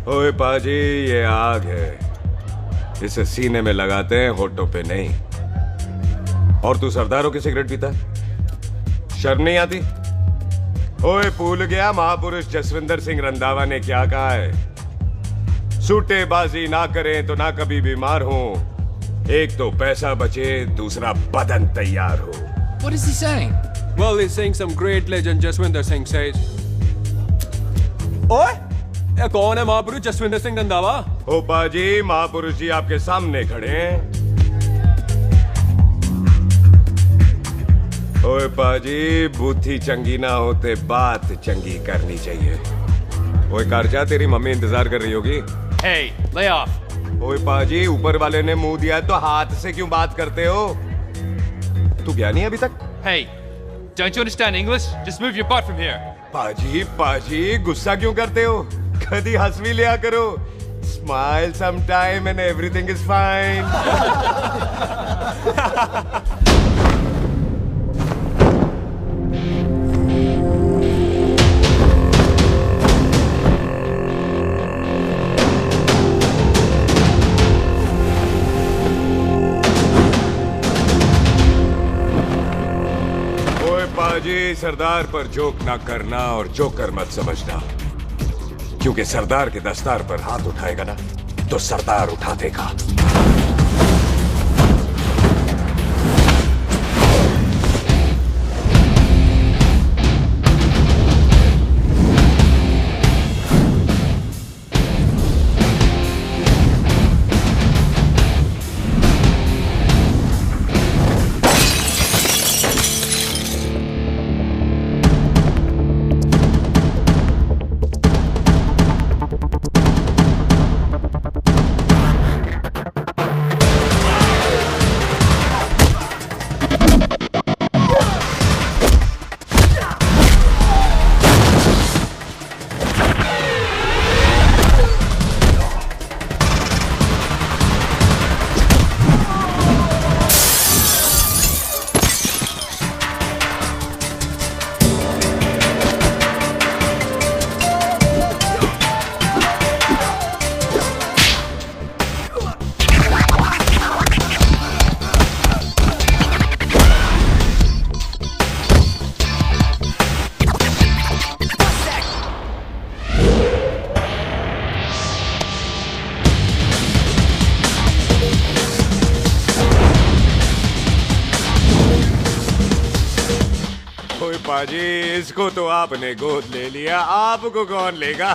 ओए पाजी, ये आग है, इसे सीने में लगाते हैं, होठों पे नहीं। और तू सरदारों की सिगरेट पीता, शर्म नहीं आती? ओए भूल गया महापुरुष जसविंदर सिंह रंधावा ने क्या कहा है? सूटेबाजी ना करें तो ना कभी बीमार हो। एक तो पैसा बचे, दूसरा बदन तैयार हो। What is he saying? Well, he's saying some great legend Jaswinder Singh says. ओए, ये कौन है महापुरुष जसविंदर सिंह रंधावा? ओ पाजी, महापुरुष जी आपके सामने खड़े हैं। ओए पाजी, बुद्धि चंगी ना होते बात चंगी करनी चाहिए। ओए कारजा, तेरी मम्मी इंतजार कर रही होगी। Hey, lay off. ओए पाजी, ऊपर वाले ने मुंह दिया तो हाथ से क्यों बात करते हो? तू गया नहीं अभी तक? Hey, don't you understand English? Just move your butt from here. पाजी, गुस्सा क्यों करते हो? कभी हंस भी लिया करो। Smile sometime and everything is fine. पाजी, सरदार पर जोक ना करना और जोकर मत समझना, क्योंकि सरदार के दस्तार पर हाथ उठाएगा ना तो सरदार उठा देगा। पाजी, इसको तो आपने गोद ले लिया, आपको कौन लेगा?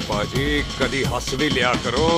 पाजी, कभी हंस भी लिया करो।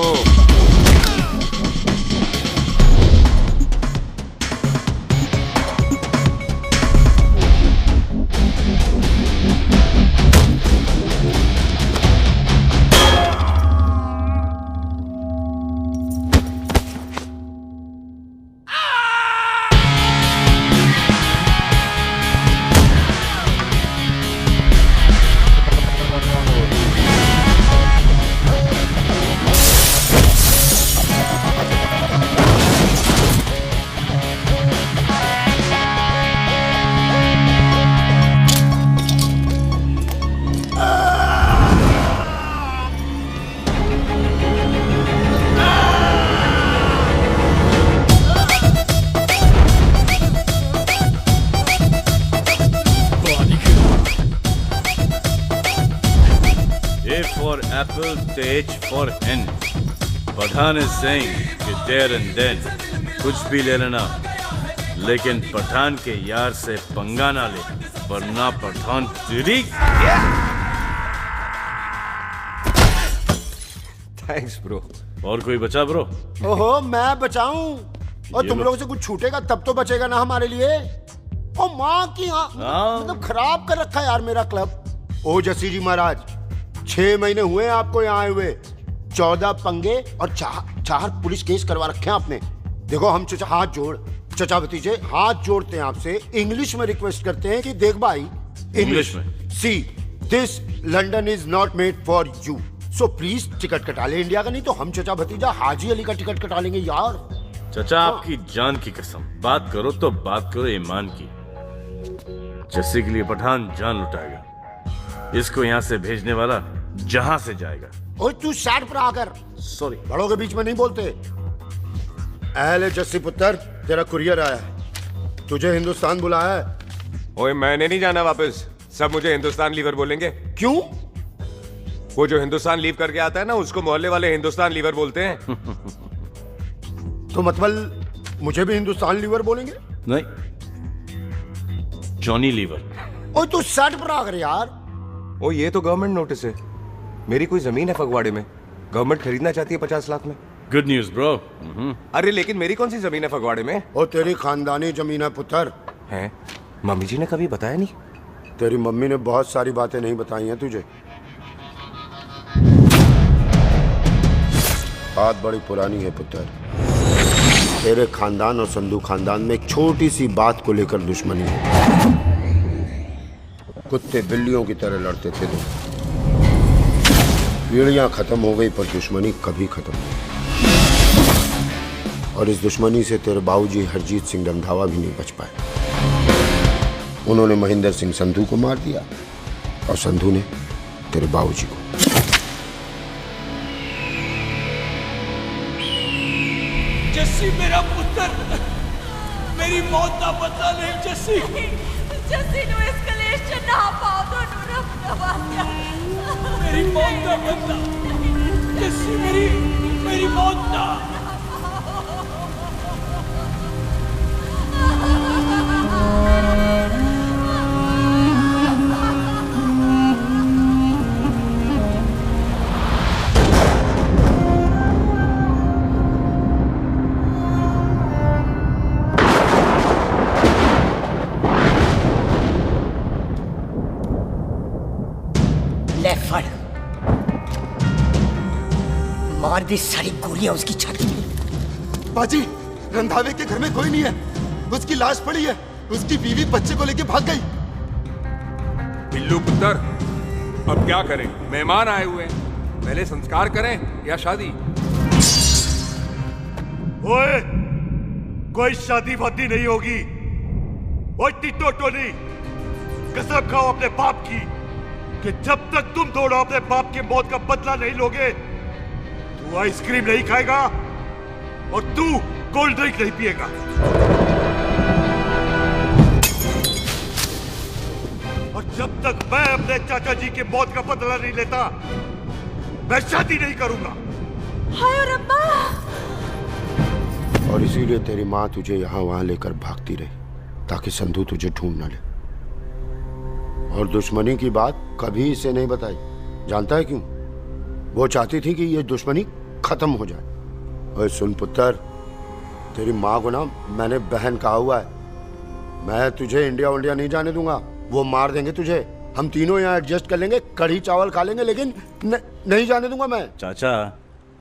For apple, the H for hen. Pathan is saying कि there and then कुछ भी ले लेना, लेकिन पठान के यार से पंगा ना ले, वरना पठान तेरी। Thanks, bro. और कोई बचा ब्रो? ओहो, मैं बचाऊं? और ये तुम लो। लोगों से कुछ छूटेगा तब तो बचेगा ना हमारे लिए। ओ माँ की मतलब खराब कर रखा है यार मेरा क्लब। ओ जसी जी महाराज, 6 महीने हुए हैं आपको यहाँ आए हुए। 14 पंगे और 4 पुलिस केस करवा रखे हैं आपने। देखो हम चचा हाथ जोड़, चचा भतीजे हाथ जोड़ते हैं आपसे, इंग्लिश में रिक्वेस्ट करते हैं कि देख भाई, इंग्लिश में? See this London is not made for you, so please ticket कटा ले इंडिया का, नहीं तो हम चचा भतीजा हाजी अली का टिकट कटा लेंगे यार। चाचा आपकी जान की कसम, बात करो तो बात करो ईमान की। जस्सी के लिए पठान जान लुटाएगा। इसको यहाँ से भेजने वाला जहां से जाएगा। ओए तू साइड पर आकर, सॉरी, बड़ों के बीच में नहीं बोलते। अहले जस्सी पुत्र, तेरा कुरियर आया है, तुझे हिंदुस्तान बुलाया है। ओए मैंने नहीं जाना वापस, सब मुझे हिंदुस्तान लीवर बोलेंगे। क्यों? वो जो हिंदुस्तान लीव करके आता है ना, उसको मोहल्ले वाले हिंदुस्तान लीवर बोलते हैं। तो मतलब मुझे भी हिंदुस्तान लीवर बोलेंगे? नहीं, जॉनी लीवर। ओए तू साइड पर आकर यार। ओ ये तो गवर्नमेंट नोटिस है। मेरी कोई जमीन है फगवाड़े में, गवर्नमेंट खरीदना चाहती है 50 लाख में। Good news bro. अरे लेकिन मेरी कौन सी जमीन है फगवाड़े में? ओ तेरी खानदानी जमीन है पुत्र। है? मम्मी जी ने कभी बताया नहीं? तेरी मम्मी ने बहुत सारी बातें नहीं बताई हैं तुझे। बात बड़ी पुरानी है पुत्र। तेरे खानदान और संधू खानदान में एक छोटी सी बात को लेकर दुश्मनी है। कुत्ते बिल्लियों की तरह लड़ते थे तुम। पीढ़ियां खत्म हो गई पर दुश्मनी कभी खत्म नहीं। और इस दुश्मनी से तेरे बाबूजी हरजीत सिंह रंधावा भी नहीं बच पाए। उन्होंने महेंद्र सिंह संधू को मार दिया और संधू ने तेरे बाबूजी को। जस्सी मेरा पुत्र, मेरी मौत का बदला नहीं जस्सी। जस्सी नु इस कलेश च ना पाओ दोनों रब नवाजा। मेरी मौत का बदला जस्सी, मेरी मौत का। ले फड़, मार दी सारी गोलियां उसकी छाती में। बाजी, रंधावे के घर में कोई नहीं है, उसकी लाश पड़ी है, उसकी बीवी बच्चे को लेके भाग गई। बिल्लू पुत्र, अब क्या करें? मेहमान आए हुए हैं, पहले संस्कार करें या शादी? ओए, कोई शादी वादी नहीं होगी। ओए टिट्टो टोनी, कसम खाओ अपने बाप की कि जब तक तुम दोनों अपने बाप की मौत का बदला नहीं लोगे, तू आइसक्रीम नहीं खाएगा और तू कोल्ड ड्रिंक नहीं पिएगा। और जब तक मैं अपने चाचा जी की मौत का बदला नहीं लेता, मैं शादी नहीं करूंगा। हाय रब्बा। और इसीलिए तेरी माँ तुझे यहाँ वहां लेकर भागती रही ताकि संधू तुझे ढूंढ न ले। और दुश्मनी की बात कभी इसे नहीं बताई। जानता है क्यों? वो चाहती थी कि ये दुश्मनी खत्म हो जाए। और सुन पुत्र, तेरी माँ को ना मैंने बहन कहा हुआ है। मैं तुझे इंडिया वंडिया नहीं जाने दूंगा। वो मार देंगे तुझे, हम तीनों यहाँ एडजस्ट कर लेंगे, कढ़ी चावल खा लेंगे, लेकिन नहीं जाने दूंगा मैं। चाचा,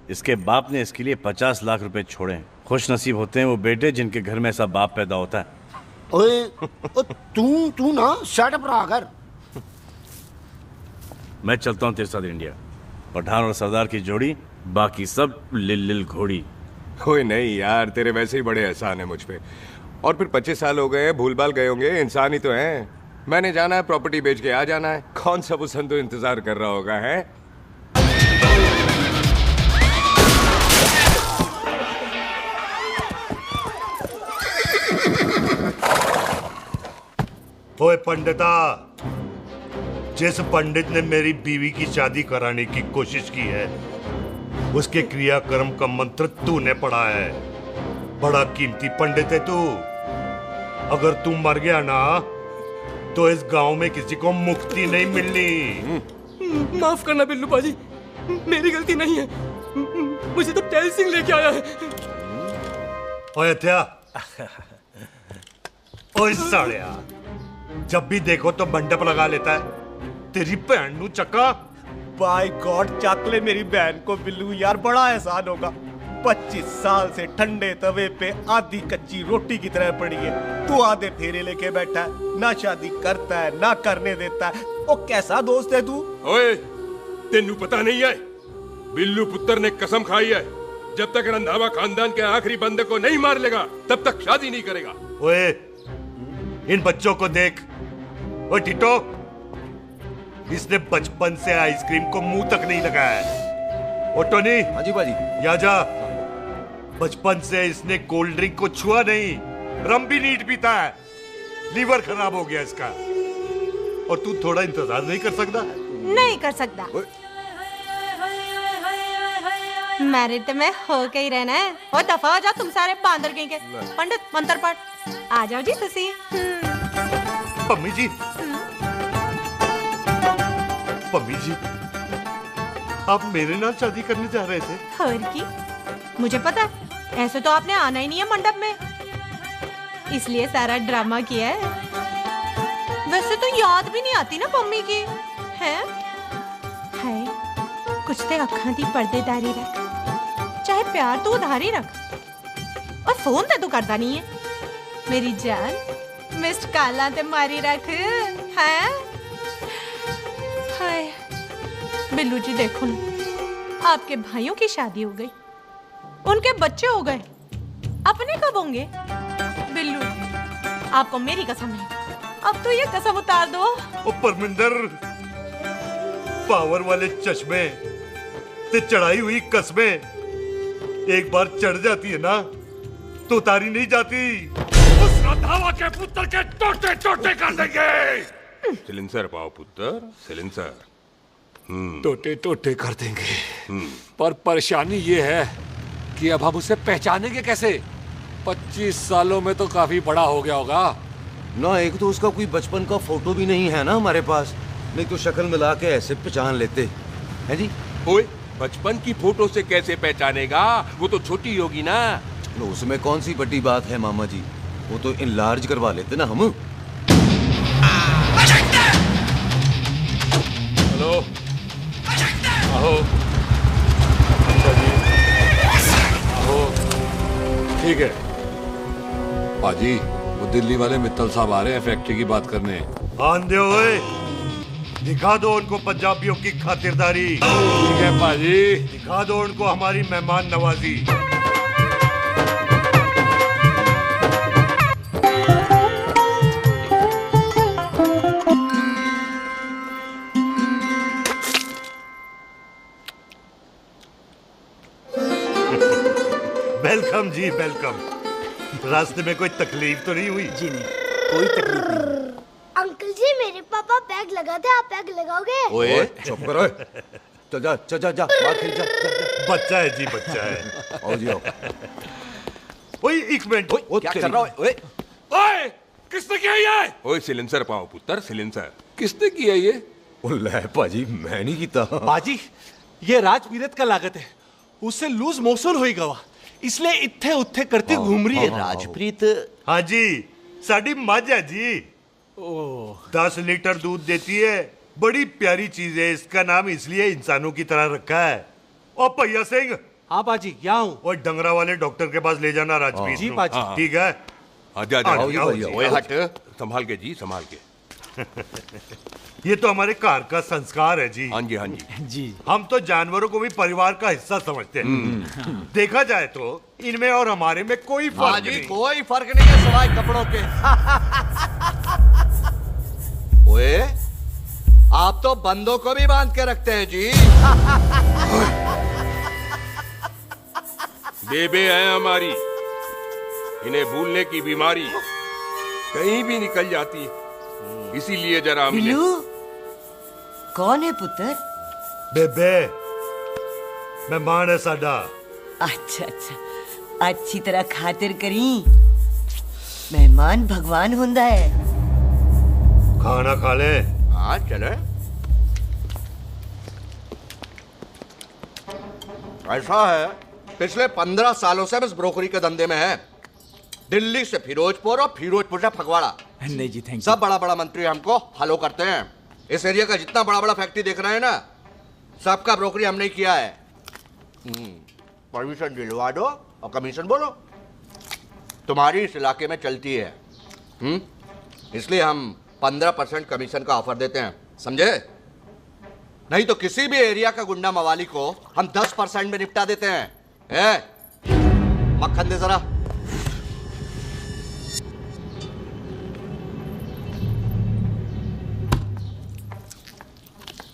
इसके बाप ने इसके लिए 50 लाख रुपए छोड़े। खुश नसीब होते हैं वो बेटे जिनके घर में ऐसा बाप पैदा होता है। ओए, तू ना शट पर आकर। मैं चलता हूँ तेरे साथ इंडिया। पठान और सरदार की जोड़ी, बाकी सब लिल घोड़ी। ओए नहीं यार, तेरे वैसे ही बड़े एहसान है मुझ पे। और फिर 25 साल हो गए, भूल भाल गए होंगे, इंसान ही तो हैं। मैंने जाना है, प्रॉपर्टी बेच के आ जाना है। कौन सा वो संधू इंतजार कर रहा होगा? है ओए पंडिता, जिस पंडित ने मेरी बीवी की शादी कराने की कोशिश की है, उसके क्रियाक्रम का मंत्र तूने पढ़ा है। बड़ा कीमती पंडित है तू। अगर तू मर गया ना, तो इस गांव में किसी को मुक्ति नहीं मिलनी। माफ करना बिल्लू बाजी, मेरी गलती नहीं है। मुझे तो टेल सिंह लेके आया है। ओए हत्या, ओए सालिया, जब भी देखो तो मंडप लगा लेता है। तेरी बहन नू चक्का। बाय गॉड, चक ले मेरी बहन को बिल्लू यार, बड़ा एहसान होगा। 25 साल से ठंडे तवे पे आधी कच्ची रोटी की तरह पड़ी है, तू आधे फेरे लेके बैठा है, ना शादी करता है ना करने देता है। ओ कैसा दोस्त है तू? ओए, तेनू पता नहीं है, बिल्लू पुत्र ने कसम खाई है, जब तक रंधावा खानदान के आखिरी बंदे को नहीं मार लेगा तब तक शादी नहीं करेगा। ओए, इन बच्चों को देख। ओए टिटो, इसने बचपन से आइसक्रीम को मुंह तक नहीं लगाया है। ओ टोनी। हाँ जी बाजी। यहाँ जा। बचपन से इसने कोल्ड ड्रिंक को छुआ नहीं, रम भी नीट पीता है, लीवर खराब हो गया इसका। और तू थोड़ा इंतजार नहीं कर सकता? नहीं कर सकता। मैरिड तो मैं हो के ही रहना है। और दफा हो जाओ तुम सारे बांदर कहीं के। पंडित मंत्र पढ़। आ जाओ जी तुसी। पम्मी जी, पम्मी जी, आप मेरे नाल शादी करने जा रहे थे? और की मुझे पता है, ऐसे तो आपने आना ही नहीं है मंडप में, इसलिए सारा ड्रामा किया है। वैसे तो याद भी नहीं आती ना मम्मी की है। कुछ ते अखां दी पर्देदारी रख, चाहे प्यार तो उधारी रख, और फोन ते तू करता नहीं है। मेरी जान मिस्ड काला ते मारी रख है। हाय बिल्लू जी, देखो ना, आपके भाइयों की शादी हो गई, उनके बच्चे हो गए, अपने कब होंगे? बिल्लू आपको मेरी कसम है, अब तो ये कसम उतार दो। ओ परमिंदर, पावर वाले चश्मे ते चढ़ाई हुई कस्में एक बार चढ़ जाती है ना तो उतारी नहीं जाती। उस रंधावा के पुत्र के टोटे टोटे कर देंगे। सिलेंसर पाओ पुत्र, सिलेंसर। टोटे टोटे कर देंगे, पर परेशानी ये है कि अब हम उसे पहचानेंगे कैसे? 25 सालों में तो काफी बड़ा हो गया होगा ना। एक तो उसका कोई बचपन का फोटो भी नहीं है ना हमारे पास, नहीं तो शक्ल मिला के ऐसे पहचान लेते हैं जी। ओए, बचपन की फोटो से कैसे पहचानेगा? वो तो छोटी होगी ना। उसमें कौन सी बड़ी बात है मामा जी, वो तो इनलार्ज करवा लेते ना हम। हेलो, आहो, आहो, ठीक है पाजी, वो दिल्ली वाले मित्तल साहब आ रहे हैं फैक्ट्री की बात करने। आंधे ओए, दिखा दो उनको पंजाबियों की खातिरदारी। ठीक है पाजी, दिखा दो उनको हमारी मेहमान नवाजी। वेलकम जी, वेलकम। रास्ते में कोई तकलीफ तो नहीं हुई? जी नहीं, कोई तकलीफ नहीं। अंकल जी, मेरे पापा पैग लगाते, आप पैग लगाओगे? ओए चुप करो, चल जा चल जा जा, बाहर खेल जा, बच्चा है जी, बच्चा है। आओ जी आओ। ओए एक मिनट, क्या कर रहा है? ओए ओए, किसने किया ये? ओए सिलेंसर पाओ पुत्र, सिलेंसर। किसने किया ये? ले भाजी, मैं नहीं कीता। बाजी, ये राजपीरत का लागत है, उससे लूज मोशन होई गवा, इसलिए इत्थे उत्थे करती घूम रही है। राजप्रीत? हाँ जी, साडी मझ है जी। 10 लीटर दूध देती है, बड़ी प्यारी चीज है। इसका नाम इसलिए इंसानों की तरह रखा है। और भैया सिंह। हाँ बाजी, यहाँ हूँ। और डंगरा वाले डॉक्टर के पास ले जाना राजपीत। जी बाजी। ठीक है, आजा ओए हट, संभाल के जी, संभाल के। ये तो हमारे घर का संस्कार है जी। हाँ जी, हाँ जी जी। हम तो जानवरों को भी परिवार का हिस्सा समझते हैं। देखा जाए तो इनमें और हमारे में कोई फर्क नहीं। कोई फर्क नहीं है सिवाय कपड़ों के। ओए, आप तो बंदों को भी बांध के रखते हैं जी। बेबे है हमारी, इन्हें भूलने की बीमारी कहीं भी निकल जाती है, इसीलिए जरा मिले। कौन है पुत्र? बेबे मेहमान है साडा। अच्छा अच्छा, अच्छी तरह खातिर करी, मेहमान भगवान हुंदा है। खाना खा ले। हाँ चले। ऐसा है, पिछले 15 सालों से हम इस ब्रोकरी के धंधे में हैं। दिल्ली से फिरोजपुर और फिरोजपुर से फगवाड़ा। नहीं जी, थैंक यू। सब बड़ा बड़ा मंत्री हमको फॉलो करते हैं। इस एरिया का जितना बड़ा बड़ा फैक्ट्री देख रहे हैं ना, सबका ब्रोकरी हमने ही किया है। परमिशन दिलवा दो और कमीशन बोलो। तुम्हारी इस इलाके में चलती है, इसलिए हम 15% कमीशन का ऑफर देते हैं, समझे? नहीं तो किसी भी एरिया का गुंडा मवाली को हम 10% में निपटा देते हैं। मक्खन दे जरा।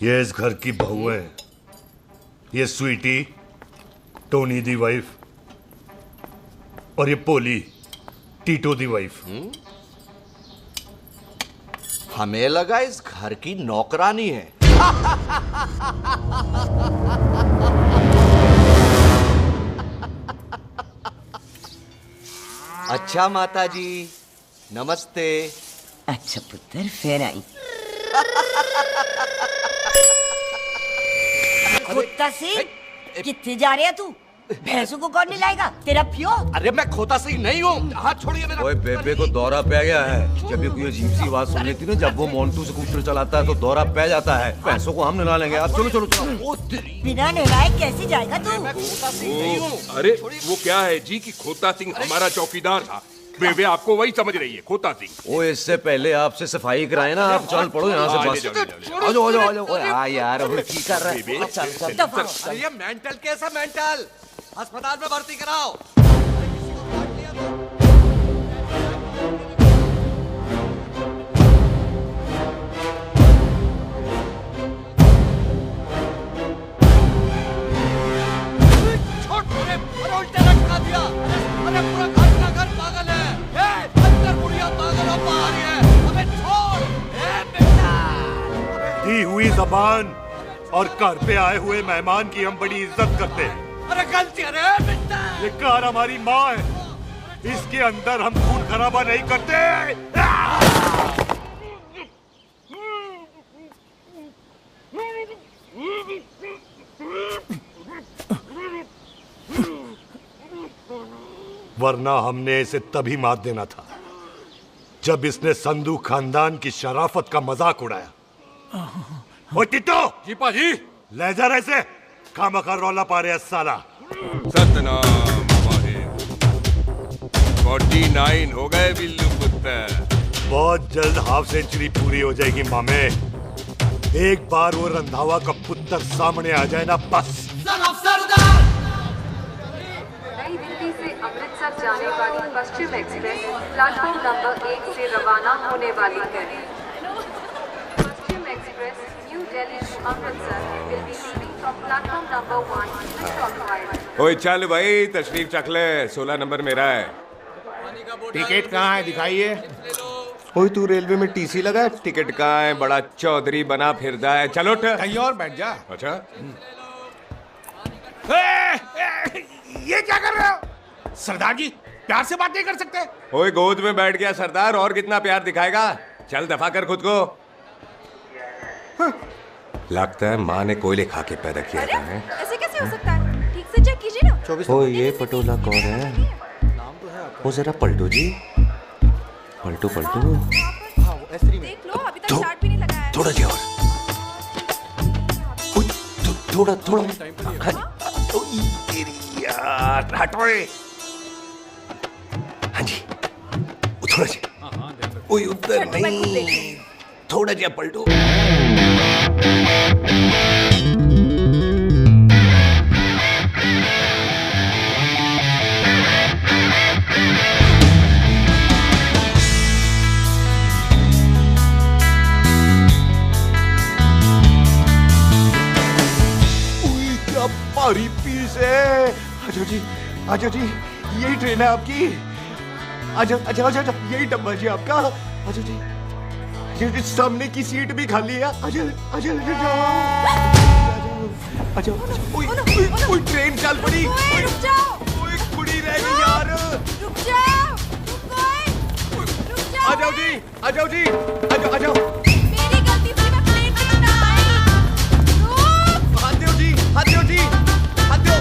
ये इस घर की बहू है, ये स्वीटी, टोनी दी वाइफ, और ये पोली, टीटो दी वाइफ। हमें लगा इस घर की नौकरानी है। अच्छा माता जी, नमस्ते। अच्छा पुत्र, फिर आई। कुत्ता सिंह, कितने जा रहे है तू? भैंसों को कौन मिलाएगा? तेरा प्यो? अरे मैं खोता सिंह नहीं हूँ, हाथ छोड़िए मेरा। ओए बेबे को दौरा पै गया है। जब भी कोई अजीब सी आवाज सुन लेती ना, जब वो मोन्टू स्कूटर चलाता है तो दौरा पै जाता है। पैसों को हम निला लेंगे। आप चलो चलो चलो। बिना नहलाए कैसे जाएगा तू? अरे वो क्या है जी कि खोता सिंह हमारा चौकीदार था। बेबे आपको वही समझ रही है, खोता सिंह। ओ इससे पहले आपसे सफाई कराए ना, आप चल पड़ो यहाँ से बस। आ जाओ आ जाओ आ जाओ। हाँ यार, अब की कर रहा है? ये मेंटल केस है, मेंटल। अस्पताल में भर्ती कराओ। उल्टे लटका दिया। अरे पूरा घर का घर पागल है। अंदर बुढ़िया पागल और बाहर है। अबे छोड़। बेटा। दी हुई जबान और घर पे आए हुए मेहमान की हम बड़ी इज्जत करते हैं। अरे गलती है बेटा। ये कार हमारी माँ है, इसके अंदर हम खून खराबा नहीं करते। वरना हमने इसे तभी मार देना था जब इसने संधू खानदान की शराफत का मजाक उड़ाया। ओ टिट्टो जी पाजी, ले जा रहे से खामखा रौला पा रहे साला। सतनाम 49 हो गए बिल्लू पुत्र। बहुत जल्द हाफ सेंचुरी पूरी हो जाएगी मामे। एक बार वो रंधावा का पुत्र सामने आ जाए ना, बस। नई दिल्ली से अमृतसर जाने वाली पश्चिम एक्सप्रेस प्लेटफॉर्म नंबर 1 से रवाना होने वाली है। Paschim express new Delhi to Amritsar will be leaving from platform number 1 to Stockwell। ओए चल भाई, तशरीफ चख ले। 16 नंबर मेरा है। टिकट कहाँ है, दिखाइए। ओए तू रेलवे में टीसी लगा, टिकट कहाँ है? बड़ा चौधरी बना फिरदा है। चलो कहीं और बैठ जा। अच्छा, ये क्या कर रहे हो? सरदार जी, प्यार से बात नहीं कर सकते? ओए गोद में बैठ गया सरदार, और कितना प्यार दिखाएगा? चल दफा कर खुद को। लगता है माँ ने कोयले खा के पैदा किया था। ऐसे कैसे हो सकता है? ठीक से चेक कीजिए ना। ओ ये पटोला कौन है? वो जरा पलटू जी, पलटू पलटू। देख लो, अभी तक स्टार्ट भी नहीं लगा है। थोड़ा जी और। थोड़ा थोड़ा। यार हटो। हाँ जी, थोड़ा जी। ओए उधर नहीं, थोड़ा जी पलटो। भारी पीस है। आजो जी, आजो जी, यही ट्रेन है आपकी। आजो आजो आजो, यही डब्बा जी आपका। आजो जी, ये सामने की सीट भी खाली है। आजो आजो आजो। ओए ट्रेन चल पड़ी। रुक जाओ। ओए कुड़ी रह गई यार। रुक जाओ। रुक जाओ। आ जाओ जी, आ जाओ जी, आ जाओ आ जाओ। मेरी गलती से मैं प्लेन में ना आई। हाथ दो जी, हाथ दो जी, हाथ दो।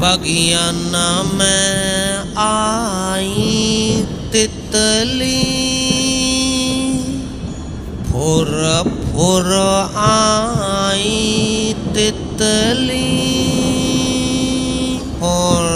बगियाना में आई तितली फुर फुर आई तितली फुर।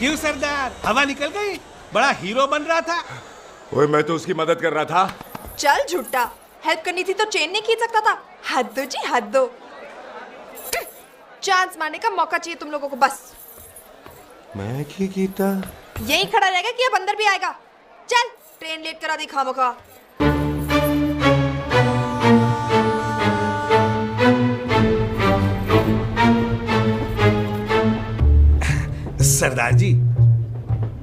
क्यों सरदार, हवा निकल गई? बड़ा हीरो बन रहा था। ओए मैं तो उसकी मदद कर रहा था। चल झूठा, हेल्प करनी थी तो चेन नहीं खींच सकता था। हद दो जी, हद दो। चांस मारने का मौका चाहिए तुम लोगों को बस। मैं क्या कीता? यही खड़ा रहेगा कि अब अंदर भी आएगा? चल ट्रेन लेट करा दी खामखा। सरदार जी,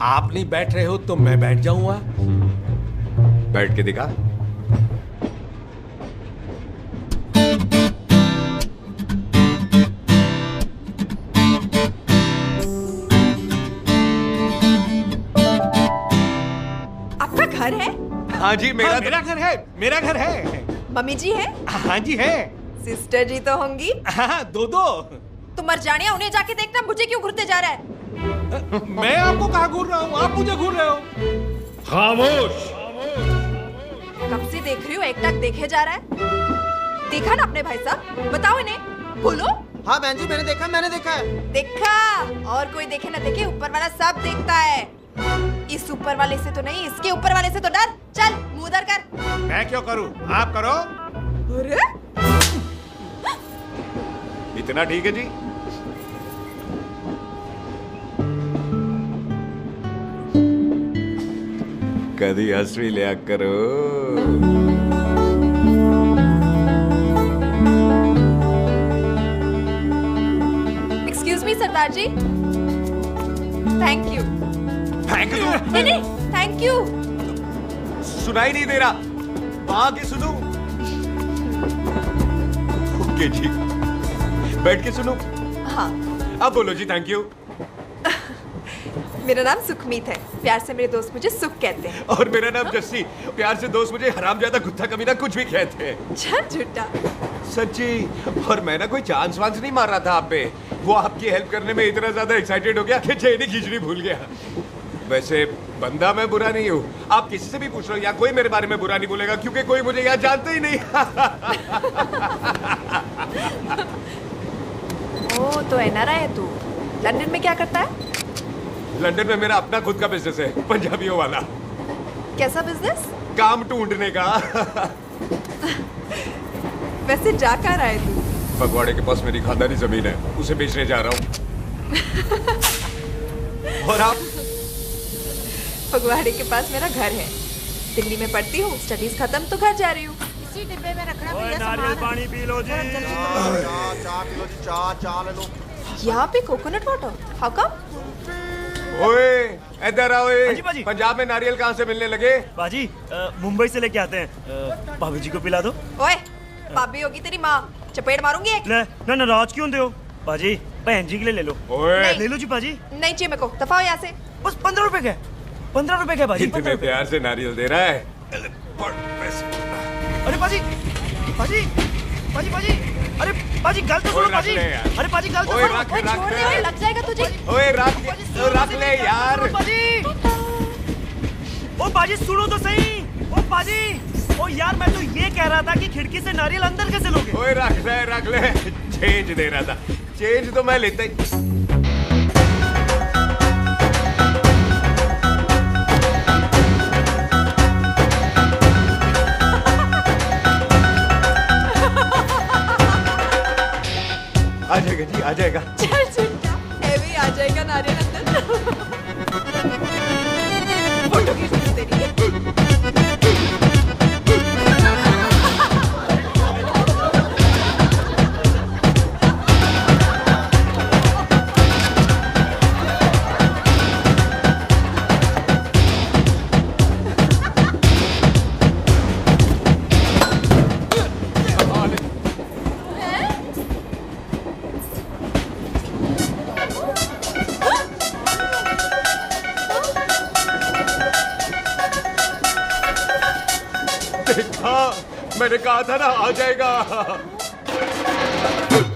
आप नहीं बैठ रहे हो तो मैं बैठ जाऊंगा। बैठ के दिखा। आपका घर है? हाँ जी, मेरा घर है। मेरा घर है। मम्मी जी है? हाँ जी है। सिस्टर जी तो होंगी? हाँ, दो। तुम मर जाने, उन्हें जाके देखना मुझे क्यों घूरते जा रहा है। मैं आपको कहाँ घूर रहा हूँ? आप मुझे घूर रहे हो। खामोश। कब से देख रही हो, एक टक देखे जा रहा है। देखा ना अपने भाई साहब, बताओ इन्हें। बोलो। हाँ बहन जी, मैंने देखा है। देखा? और कोई देखे ना देखे, ऊपर वाला सब देखता है। इस ऊपर वाले से तो नहीं, इसके ऊपर वाले से तो डर। चल मुंह उधर कर। मैं क्यों करूँ? आप करो। अरे इतना ठीक है जी? कभी हंस भी लिया करो। Excuse me Sardar ji. Thank you. Thank you? नहीं, थैंक यू। सुनाई नहीं दे रहा, वहां के सुनूं? ओके जी, बैठ के सुनूं? हाँ। अब बोलो जी थैंक यू। मेरा नाम सुखमीत है, प्यार से मेरे दोस्त मुझे सुख कहते हैं। और मेरा नाम जस्सी, प्यार से दोस्त मुझे हरामजादा, कुत्ता कमीना कुछ भी कहते हैं। चल झूठा। सच्ची। और मैं ना कोई चांस वांस नहीं मार रहा था आप पे, वो आपकी हेल्प करने में इतना ज्यादा एक्साइटेड हो गया कि चेन ही खींचनी भूल गया। वैसे बंदा मैं बुरा नहीं हूँ, आप किसी से भी पूछ लो, यहाँ कोई मेरे बारे में बुरा नहीं बोलेगा क्योंकि कोई मुझे यहाँ जानता ही नहीं। ओ तो एनआरआई है तू। लंदन में क्या करता है? लंदन में मेरा अपना खुद का बिजनेस है, पंजाबियों वाला। कैसा बिजनेस? काम ढूंढने का। वैसे जा कहाँ रहा है तू? फगवाड़े के पास मेरी खानदानी जमीन है, उसे बेचने जा रहा हूँ। और आप? फगवाड़े के पास मेरा घर है, दिल्ली में पढ़ती हूँ, स्टडीज खत्म तो घर जा रही हूँ। इसी डिब्बे में रखना भैया। नारियल पानी पी लो जी। चाय पी लो जी, चाय ले लो। यहाँ पे कोकोनट वाटर? How come? ओए इधर आओ। बाजी, बाजी। पंजाब में नारियल कहाँ से मिलने लगे? बाजी मुंबई से लेके आते हैं, भाभी जी को पिला दो। ओए भाभी होगी तेरी माँ, चपेट मारूंगी एक। ना नाराज क्यों दे हो बाजी, बहन जी के लिए ले लो। ओए ले लो जी बाजी। नहीं चाहिए मेरे को, दफा हो यहाँ से। बस 15 रुपए का, 15 रुपए का बाजी। इतने प्यार से नारियल दे रहा है। अरे बाजी बाजी बाजी बाजी, अरे बाजी गलत तो सुनो बाजी। अरे बाजी गलत तो सुनो। ओए छोड़ दे, ओए लग जाएगा तुझे। ओए रख ले यार। बाजी ओ बाजी सुनो तो सही। ओ बाजी ओ यार, मैं तो ये कह रहा था कि खिड़की से नारियल अंदर कैसे लोगे? ओए रख ले। चेंज दे रहा था, चेंज तो मैं लेता ही। आ जाएगा जी, आ जाएगा। चल झूठा, हैवी आ जाएगा नारियल अंदर। फोटो खींचने तेरी। मैंने कहा था ना आ जाएगा।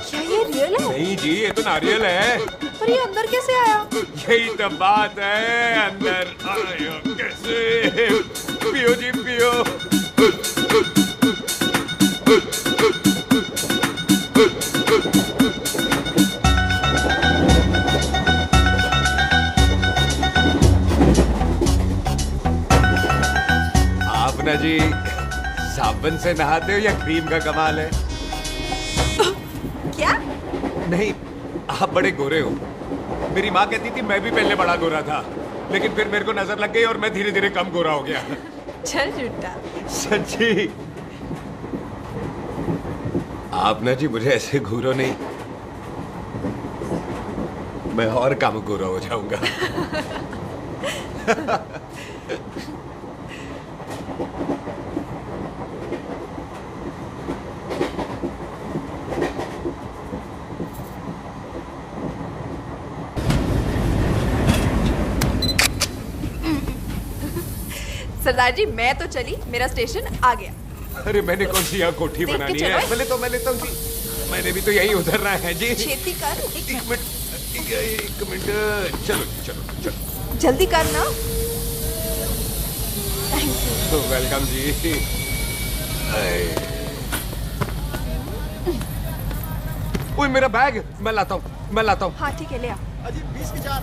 क्या ये रियल है? नहीं जी, ये तो नारियल है। पर ये अंदर कैसे आया? यही तो बात है, अंदर आया कैसे? पियो जी पियो। आप ना जी साबुन से नहाते हो या क्रीम का कमाल है? क्या? नहीं, आप बड़े गोरे हो। मेरी माँ कहती थी मैं भी पहले बड़ा गोरा था, लेकिन फिर मेरे को नजर लग गई और मैं धीरे धीरे कम गोरा हो गया। चल झूठा। सच्ची। आप ना जी मुझे ऐसे घूरो नहीं, मैं और कम गोरा हो जाऊंगा। सरदार जी मैं तो चली, मेरा स्टेशन आ गया। अरे मैंने कौन सी यहाँ कोठी बनानी है? पहले तो मैं लेता हूँ जी। मैंने भी तो यही उधरना है जी। छेती कर। एक मिनट। चलो चलो चलो जल्दी कर ना। वेलकम जी। ओए मेरा बैग मैं लाता हूँ। हाँ ठीक है ले आ। अजी 20 के 4।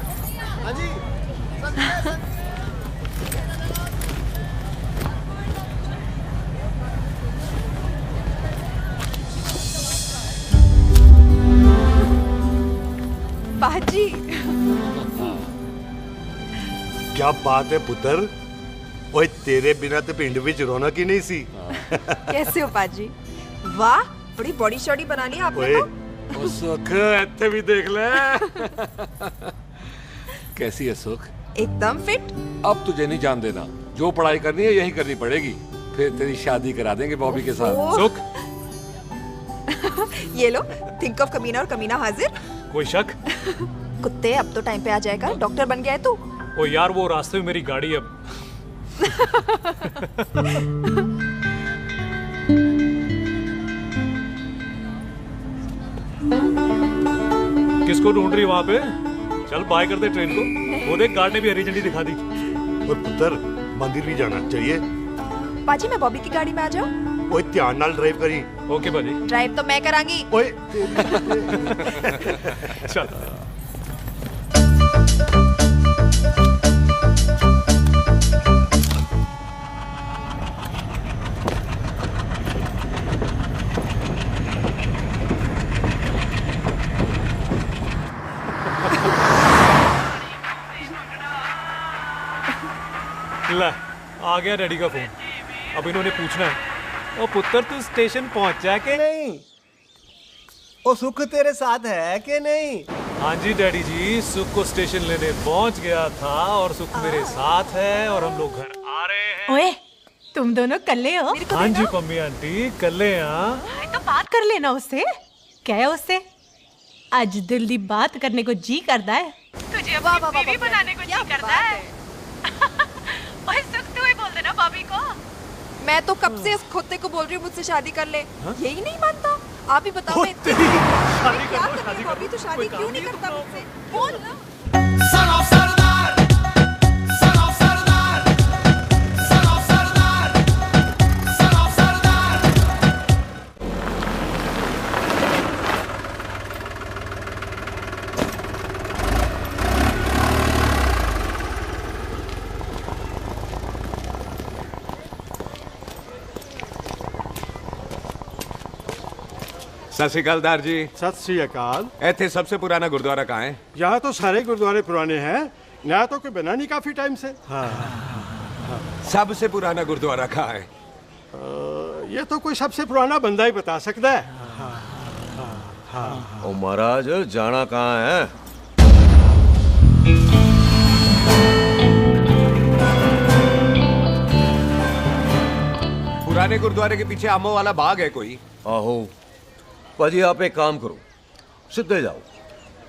अजी बाजी। क्या बात है पुत्र? ओए तेरे बिना तो पिंड विच रौनक ही नहीं सी। कैसे हो पाजी? वाह बड़ी बॉडी शॉडी बना ली आपने तो। ओ सुख इत्थे भी देख ले। कैसी है सुख? एकदम फिट। अब तुझे नहीं जान देना, जो पढ़ाई करनी है यही करनी पड़ेगी, फिर तेरी शादी करा देंगे बॉबी के साथ। सुख ये लो, थिंक ऑफ कमीना और कमीना हाजिर। कोई शक? कुत्ते अब तो टाइम पे आ जाएगा, डॉक्टर बन गया है तू। ओ यार वो रास्ते में मेरी गाड़ी अब। किसको ढूंढ रही वहां पे? चल बाय कर दे ट्रेन को। वो देख गार्ड ने भी हरी झंडी दिखा दी। और पुत्र मंदिर भी जाना चाहिए। बाजी मैं बॉबी की गाड़ी में आ जाऊं? ओए ध्यान नाल ड्राइव करी। ओके बाजी। ड्राइव तो मैं करांगी। ओए चल। ले आ गया डैडी का फोन। अब इन्होंने पूछना है, ओ पुत्र तू स्टेशन पहुंचा के नहीं? ओ सुख तेरे साथ है कि नहीं? हाँ जी डैडी जी, सुख को स्टेशन लेने पहुंच गया था और सुख मेरे साथ है और हम लोग घर आ रहे हैं। ओए तुम दोनों कल्ले हो? हाँ जी पम्मी आंटी कल्ले। हाँ तो बात कर लेना उससे। क्या है उससे? आज दिल दी बात करने को जी करता है। तुझे अपनी बीवी बनाने को जी करता है। ओए सुख तू ही बोल देना भाभी को। मैं तो कब से इस खोते को बोल रही हूँ मुझसे शादी कर ले, यही नहीं मानता। आप ही बताओ मैं शादी कर लो, अभी तो शादी क्यों नहीं करता मुझसे? बोल ना। सत श्री अकाल दार जी। सत श्री अकाल। ऐथे सबसे पुराना गुरुद्वारा कहाँ है? यहाँ तो सारे गुरुद्वारे पुराने हैं, नया तो कोई बना नहीं काफी टाइम से। हाँ। सबसे पुराना गुरुद्वारा कहाँ है? ये तो कोई सबसे पुराना बंदा ही बता सकता है। ओ महाराज जाना कहाँ है? पुराने गुरुद्वारे के पीछे आमों वाला बाग है कोई? आहो पाजी, आप एक काम करो, सीधे जाओ,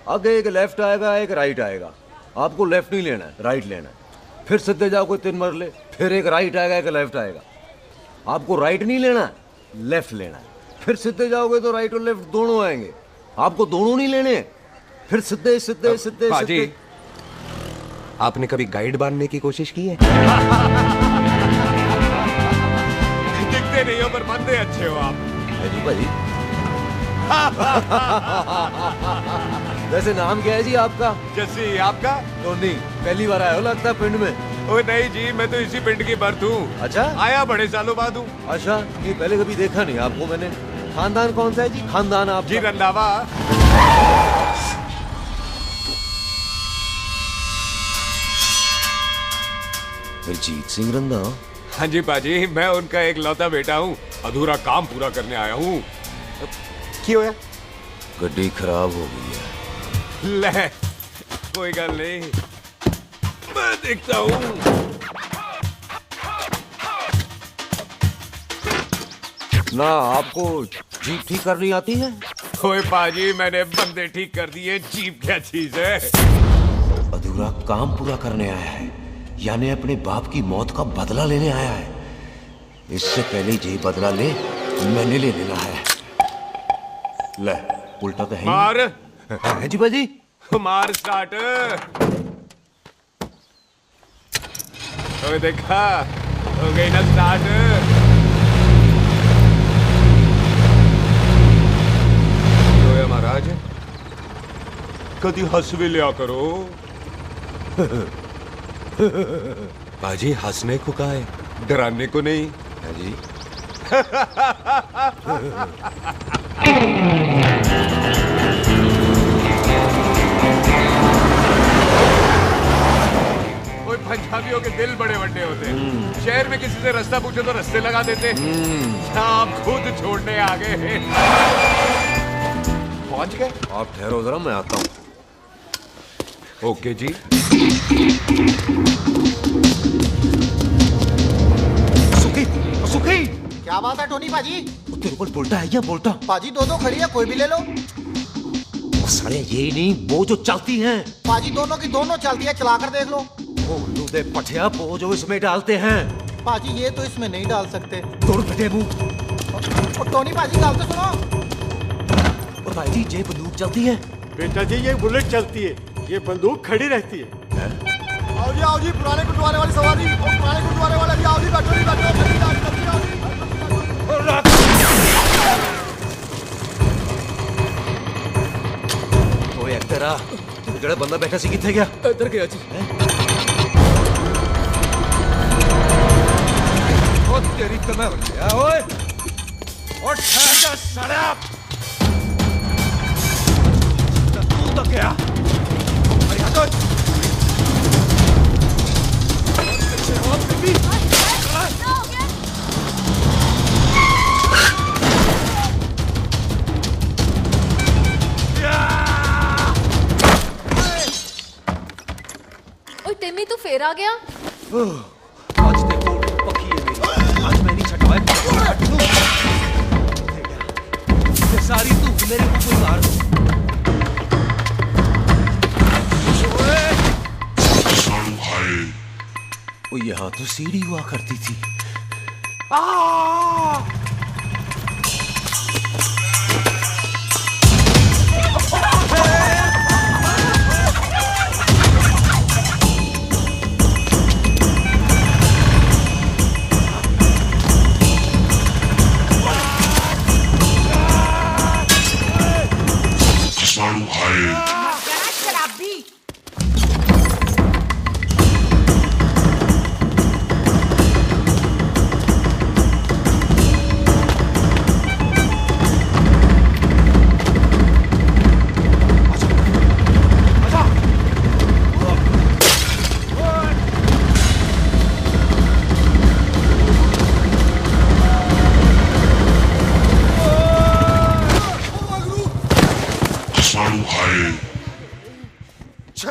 आगे एक लेफ्ट आएगा एक राइट आएगा, आपको लेफ्ट नहीं लेना है, राइट लेना है। फिर सीधे जाओ कोई 3 मरले, फिर एक राइट आएगा एक लेफ्ट आएगा, आपको राइट नहीं लेना है, लेफ्ट लेना है। फिर सीधे जाओगे तो राइट और लेफ्ट दोनों आएंगे, आपको दोनों नहीं लेने। फिर सीधे सीधे सीधे सीधे। आपने कभी गाइड बांधने की कोशिश की है? दिखते नहीं हो पर बंदे अच्छे हो आप। जी भाई। वैसे नाम क्या है जी आपका? जस्सी। आपका? टोनी। पहली बार आया हो लगता है पिंड में। ओए नहीं जी, मैं तो इसी पिंड की बर्थ हूँ। अच्छा, आया बड़े सालों बाद हूँ। अच्छा, ये पहले कभी देखा नहीं आपको मैंने। खानदान कौन सा है जी? खानदान आप? जी रंधावा। जीत सिंह रंधावा? हाँ जी पाजी, मैं उनका एक लौता बेटा हूँ, अधूरा काम पूरा करने आया हूँ। क्यों है? गड्डी खराब हो गई है। ले, कोई गल नहीं, मैं देखता हूँ। ना आपको जीप ठीक करनी आती है? ओए पाजी, मैंने बंदे ठीक कर दिए, जीप क्या चीज है? अधूरा काम पूरा करने आया है, यानी अपने बाप की मौत का बदला लेने आया है। इससे पहले ये बदला ले, मैंने ले लेना है। ले, उल्टा तो है। मार। है जी बाजी। मार स्टार्ट। ओए देखा, हो गई ना स्टार्ट। तो महाराज कभी हंस भी लिया करो। बाजी हंसने को कहा है, डराने को नहीं है जी। कोई पंजाबियों के दिल बड़े बड़े होते हैं। शहर में किसी से रास्ता पूछो तो रास्ते लगा देते। आप खुद छोड़ने आ गए। पहुंच गए? आप ठहरो जरा, मैं आता हूँ। ओके जी। सुखी, सुखी। क्या बात है टोनी पाजी? तेरे ऊपर बोलता है या बोलता? पाजी दो खड़ी है, कोई भी ले लो। सारे ये नहीं, वो जो चलती हैं। पाजी दोनों की दोनों चलती है, चला कर देख लो। दे पठिया, वो जो इसमें डालते हैं। पाजी ये तो इसमें नहीं डाल सकते। तोड़ फटे मुंह। और टोनी पाजी गाल तो सुनो। और भाई जी ये बंदूक चलती है? बेटा जी ये बुलेट चलती है, ये बंदूक खड़ी रहती है। आओ जी पुराने गुरुद्वारे वाली सवारी, पुराने गुरुद्वारे वाले भी आओ जी, बैठो जी बैठो। ओए तेरा ਜਿਹੜਾ ਬੰਦਾ ਬੈਠਾ ਸੀ ਕਿੱਥੇ ਗਿਆ? ਇੱਧਰ ਗਿਆ ਜੀ। ਉਹ ਤੇਰੀ ਕਮਾ ਗਿਆ ਓਏ। ਉਹ ਠਹਿਰ ਜਾ ਸਾਲਿਆ। ਤੂੰ ਤਾਂ ਗਿਆ। ਅਰੇ ਹਟੋ। ਉਹ ਬੀਬੀ। टिम्मी तू फिर आ गया? आज देखो पक्की है मेरी, आज मैं नहीं छटवाए। सारी तू मेरे मुंह को मार। ओ यहाँ तो सीढ़ी हुआ करती थी।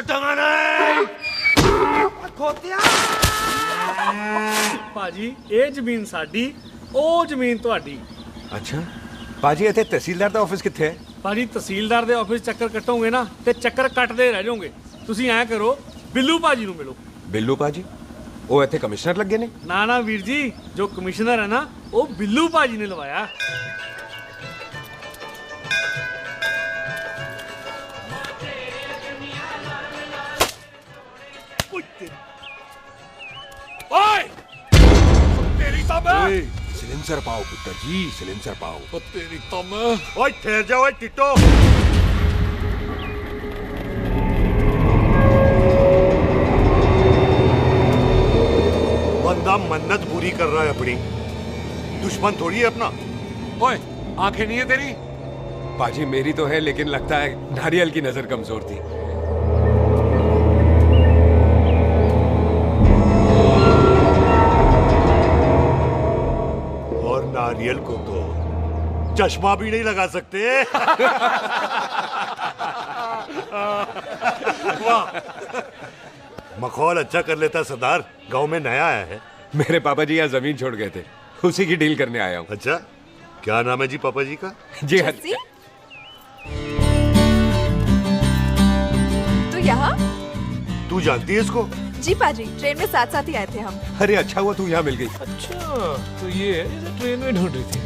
चंगा नहीं। ਭਾਜੀ ਇਹ ਜ਼ਮੀਨ ਸਾਡੀ ਉਹ ਜ਼ਮੀਨ ਤੁਹਾਡੀ। ਅੱਛਾ ਬਾਜੀ ਇੱਥੇ ਤਹਿਸੀਲਦਾਰ ਦਾ ਆਫਿਸ ਕਿੱਥੇ ਹੈ? ਭਾਜੀ ਤਹਿਸੀਲਦਾਰ ਦੇ ਆਫਿਸ ਚੱਕਰ ਕੱਟੋਗੇ ਨਾ ਤੇ ਚੱਕਰ ਕੱਟਦੇ ਰਹਿ ਜਾਓਗੇ। ਤੁਸੀਂ ਐਂ ਕਰੋ ਬਿੱਲੂ ਭਾਜੀ ਨੂੰ ਮਿਲੋ। ਬਿੱਲੂ ਭਾਜੀ ਉਹ ਇੱਥੇ ਕਮਿਸ਼ਨਰ ਲੱਗੇ ਨੇ? ਨਾ ਨਾ ਵੀਰ ਜੀ ਜੋ ਕਮਿਸ਼ਨਰ ਹੈ ਨਾ ਉਹ ਬਿੱਲੂ ਭਾਜੀ ਨੇ ਲਵਾਇਆ। ओए तेरी तो मैं सिलेंसर पाओ पुत्र जी, सिलेंसर पाओ। ओ तेरी तो मैं। ओए ठहर जाओ ओए टिट्टो। बंदा मन्नत पूरी कर रहा है अपनी, दुश्मन थोड़ी है अपना। ओए आंखें नहीं है तेरी? बाजी मेरी तो है लेकिन लगता है नारियल की नजर कमजोर थी। और नारियल को तो चश्मा भी नहीं लगा सकते। वाह, मखौल अच्छा कर लेता सरदार। गांव में नया आया है। मेरे पापा जी यहाँ जमीन छोड़ गए थे, उसी की डील करने आया हूँ। अच्छा, क्या नाम है जी पापा जी का? जी तू यहाँ? तू जानती है इसको? जी पाजी, ट्रेन में साथ साथ ही आए थे हम। अरे अच्छा हुआ तू यहाँ मिल गई। अच्छा तो ये है जैसे ट्रेन में ढूंढ रही थी।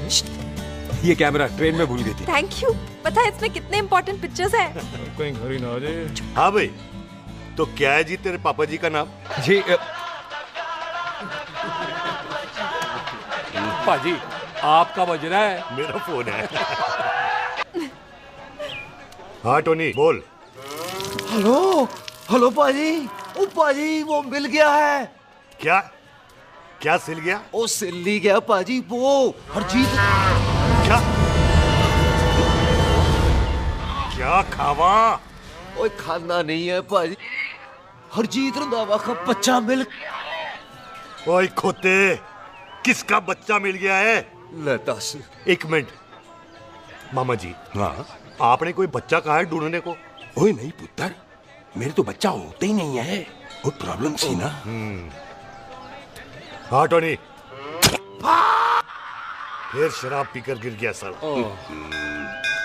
ये कैमरा ट्रेन में भूल गई थी। Thank you. पता है इसमें कितने इम्पोर्टेंट पिक्चर्स हैं। कहीं घर ही ना आ जाए। हाँ भाई, तो क्या है जी तेरे पापा जी का नाम? जी पाजी आपका बज रहा है। मेरा फोन है। हाँ टोनी बोल। हेलो हेलो पाजी। ओ पाजी वो मिल गया है। क्या क्या सिल गया? ओ सिल ही गया पाजी वो हरजीत। क्या क्या खावा? ओए खाना नहीं है पाजी, हरजीत रंधावा का बच्चा मिल। ओए खोते, किसका बच्चा मिल गया है? ले दस। एक मिनट मामा जी। हाँ आपने कोई बच्चा कहा है ढूंढने को? ओए नहीं पुत्र, मेरे तो बच्चा होता ही नहीं है, बहुत प्रॉब्लम थी ना। हाँ टोनी, फिर शराब पीकर गिर गया साला।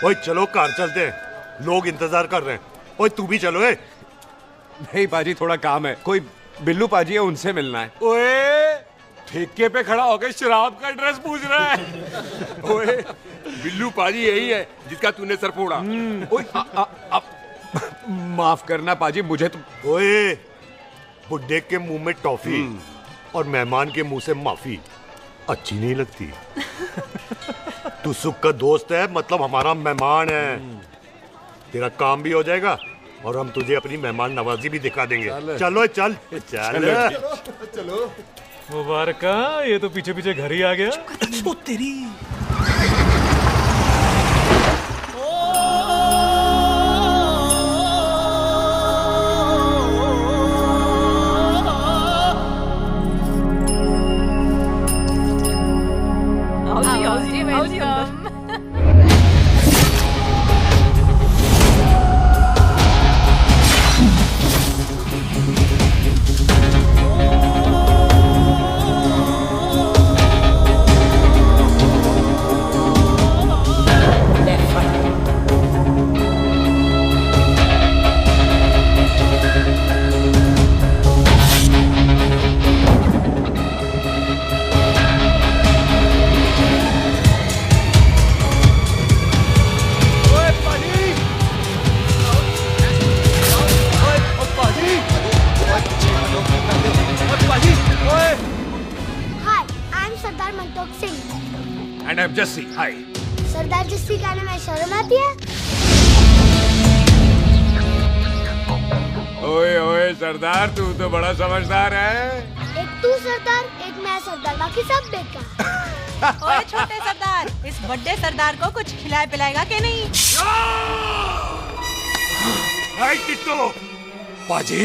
ओए चलो कार चलते हैं, लोग इंतजार कर रहे हैं। ओए तू भी चलो। नहीं पाजी थोड़ा काम है, कोई बिल्लू पाजी है उनसे मिलना है। ओए ठेके पे खड़ा होकर शराब का एड्रेस पूछ रहा है। ओए बिल्लू पाजी यही है जिसका तूने सर फोड़ा। ओए माफ करना पाजी मुझे तो। ओए बुड्ढे के मुंह में टॉफी और मेहमान के मुंह से माफी अच्छी नहीं लगती। तू सुख का दोस्त है, मतलब हमारा मेहमान है। तेरा काम भी हो जाएगा और हम तुझे अपनी मेहमान नवाजी भी दिखा देंगे। चलो चल चल चलो। मुबारका, ये तो पीछे पीछे घर ही आ गया। ओ तेरी। And I'm Jesse. Hi. सरदार जस्सी कहने में शर्म आती है? ओए ओए सरदार, तू तो बड़ा समझदार है। एक तू सरदार, एक मैं सरदार, बाकी सब बेकार। ओए छोटे सरदार, इस बड़े सरदार को कुछ खिलाए पिलाएगा कि नहीं? टिट्टो। पाजी,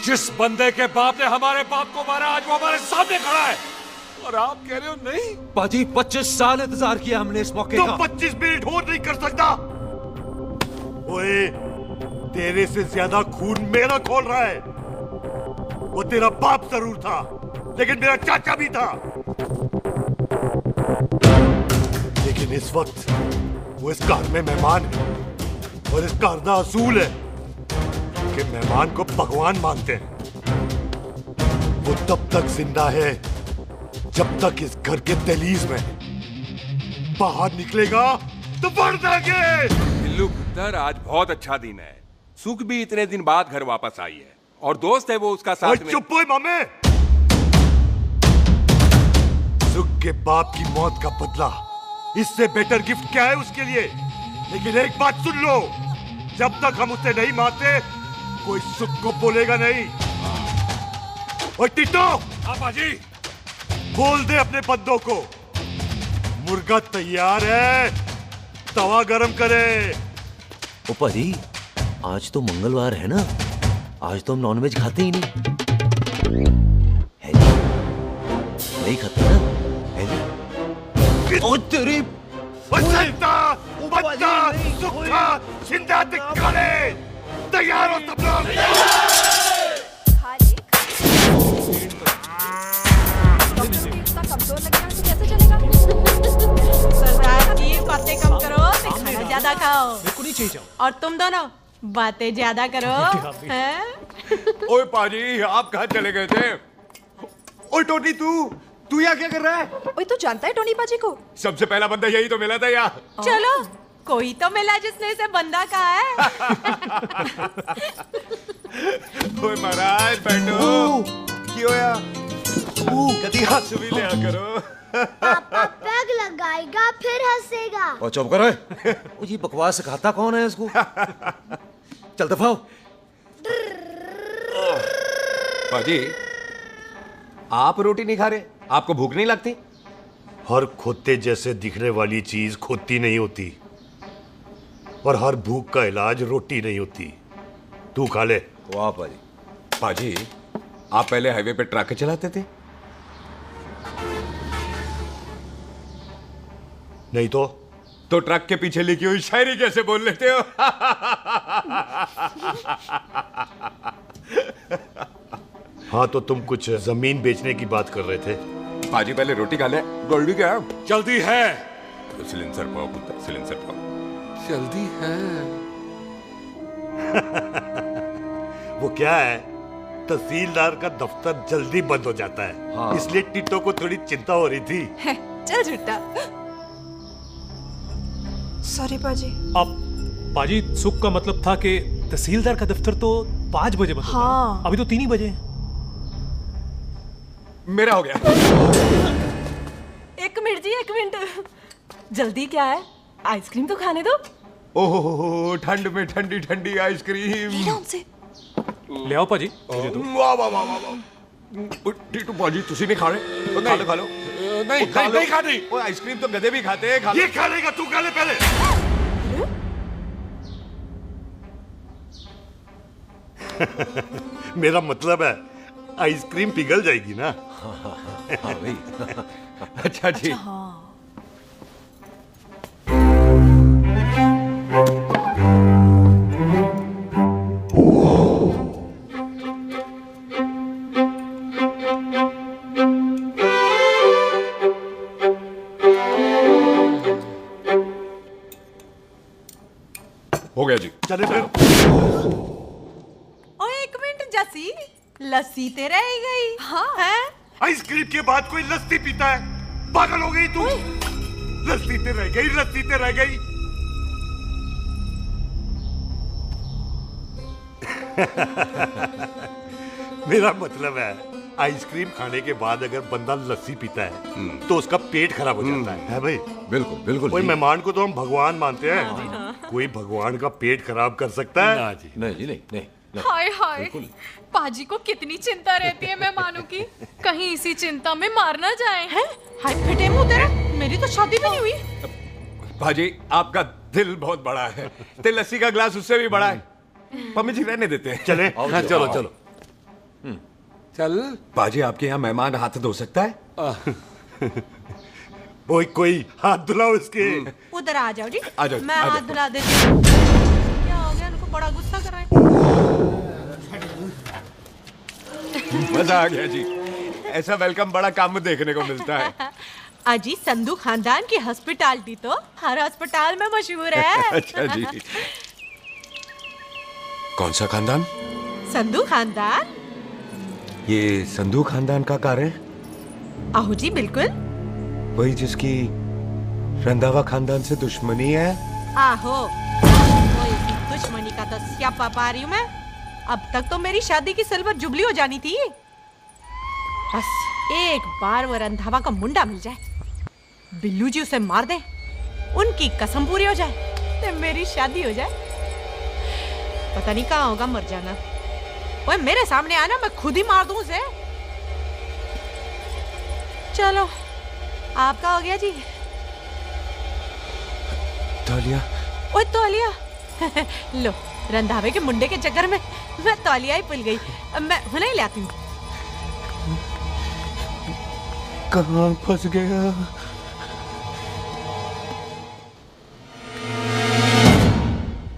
जिस बंदे के बाप ने हमारे बाप को मारा आज वो हमारे सामने खड़ा है और आप कह रहे हो नहीं? पाजी 25 साल इंतजार किया हमने इस मौके तो का। 25 मिनट और नहीं कर सकता। ओए तेरे से ज्यादा खून मेरा खोल रहा है। वो तेरा बाप जरूर था, लेकिन मेरा चाचा भी था। लेकिन इस वक्त वो इस घर में मेहमान है, और इस घर का असूल है कि मेहमान को भगवान मानते हैं। वो तब तक जिंदा है जब तक इस घर के दहलीज में, बाहर निकलेगा तो बढ़ जाएंगे। बिल्लू पुत्र, आज बहुत अच्छा दिन है। सुख भी इतने दिन बाद घर वापस आई है, और दोस्त है वो उसका साथ में। चुप हो मामे। सुख के बाप की मौत का बदला, इससे बेटर गिफ्ट क्या है उसके लिए? लेकिन एक बात सुन लो, जब तक हम उसे नहीं मारते कोई सुख को बोलेगा नहीं। और टिट्टो, बाजी, बोल दे अपने बंदों को मुर्गा तैयार है, तवा गरम करे। ओ पाजी, आज तो मंगलवार है ना, आज तो हम नॉनवेज खाते ही नहीं है जी? नहीं खाते ना, है जी? ओ तेरी बच्चा, बच्चा, सुखा, जिंदा दिखाने, तैयार हो सब लोग। कमजोर लगना तो कैसे चलेगा? सरदार की बातें कम करो, तो खाना ज्यादा खाओ। मेरे को नहीं चाहिए। और तुम दोनों बातें ज्यादा करो, हैं? ओए पाजी, आप कहाँ चले गए थे? ओए टोनी, तू यहाँ क्या कर रहा है? ओए, तू जानता है टोनी पाजी को? सबसे पहला बंदा यही तो मिला था यहाँ। चलो, कोई तो मिला जिसने इसे बंदा कहा है। ओए महाराज, बैठो। क्यों यार? कभी हाथ भी लिया करो। पापा पैग लगाएगा फिर हंसेगा। और चुप करो। ओ ये बकवास सिखाता कौन है इसको? चल दफाओ। पाजी, आप रोटी नहीं खा रहे? आपको भूख नहीं लगती? हर खोते जैसे दिखने वाली चीज खोती नहीं होती, और हर भूख का इलाज रोटी नहीं होती। तू खा ले। वाह पाजी। पाजी, आप पहले हाईवे पे ट्रक चलाते थे? नहीं तो ट्रक के पीछे लिखी हुई शायरी कैसे बोल लेते हो? हाँ, तो तुम कुछ जमीन बेचने की बात कर रहे थे। पाजी, पहले रोटी खा ले। जल्दी क्या? जल्दी है। तो सिलेंसर पाओ पुत्र, सिलेंसर पाओ। जल्दी है। वो क्या है, तहसीलदार का दफ्तर जल्दी बंद हो जाता है। हाँ। इसलिए टिट्टो को थोड़ी चिंता हो रही थी। चल झुट्टा। सॉरी पाजी। अब पाजी, सुख का मतलब था कि तहसीलदार का दफ्तर तो 5 बजे बंद होता है। अभी तो 3 ही बजे। मेरा हो गया। एक मिनट जी, एक मिनट। जल्दी क्या है? आइसक्रीम तो खाने दो। ओह, ठंड में ठंडी ठंडी आइसक्रीम। ले आओ पाजी। वाह वाह वाह वाह। टिट्टू पाजी, तुसी नहीं खा रहे? तो खा लो, खा लो। नहीं खानी। वो आइसक्रीम तो गधे भी खाते हैं। ये खा लेगा, तू खा ले पहले। मेरा मतलब है आइसक्रीम पिघल जाएगी ना। हाँ भाई। अच्छा जी। हो गया जी। चले फिर। ओ एक मिनट जसी, लस्सी ते रह गई। हाँ है? आइसक्रीम के बाद कोई लस्सी पीता है? पागल हो गई तू? लस्सी ते रह गई, लस्सी ते रह गई। मेरा मतलब है आइसक्रीम खाने के बाद अगर बंदा लस्सी पीता है तो उसका पेट खराब हो जाता है भाई? बिल्कुल बिल्कुल। कोई मेहमान को तो हम भगवान मानते हैं, कोई भगवान का पेट खराब कर सकता है? ना जी, नहीं जी, नहीं। हाय हाय, पाजी को कितनी चिंता रहती है मेहमानों की, कहीं इसी चिंता में मार ना जाए। हैं? हाय फिटे मुंह तेरा, मेरी तो शादी भी नहीं हुई। भाजी, आपका दिल बहुत बड़ा है, ते लस्सी का ग्लास उससे भी बड़ा है। मम्मी जी रहने देते हैं। चले? हाँ, चलो चलो। चल। बाजी, आपके यहाँ मेहमान हाथ धो सकता है? कोई हाथ धुलाओ इसके। उधर आ जाओ जी। आ जाओ, मैं आ जाओ। हाथ धुला देती हूँ। क्या हो गया, उनको बड़ा गुस्सा कर रहे हैं। मजा आ गया जी। ऐसा वेलकम बड़ा कम में देखने को मिलता है। अजी संधू खानदान की हॉस्पिटैलिटी तो हर अस्पताल में मशहूर है। अच्छा जी। कौन सा खानदान? संधू खानदान। ये संधू खानदान का कार है? आहो जी बिल्कुल। वही जिसकी रंधावा खानदान से दुश्मनी है? आहो, वही दुश्मनी का तो स्यापा पा रही हूँ मैं। अब तक तो मेरी शादी की सिल्वर जुबली हो जानी थी। बस एक बार वो रंधावा का मुंडा मिल जाए, बिल्लू जी उसे मार दे, उनकी कसम पूरी हो जाए, तो मेरी शादी हो जाए। पता नहीं कहाँ होगा मर जाना। ओए मेरे सामने आना, मैं खुद ही मार दूं उसे। चलो आपका हो गया जी। तौलिया। ओए तौलिया। लो रंधावे के मुंडे के चक्कर में मैं तौलिया ही भूल गई। मैं हुने ही लाती हूँ। कहाँ फंस गया?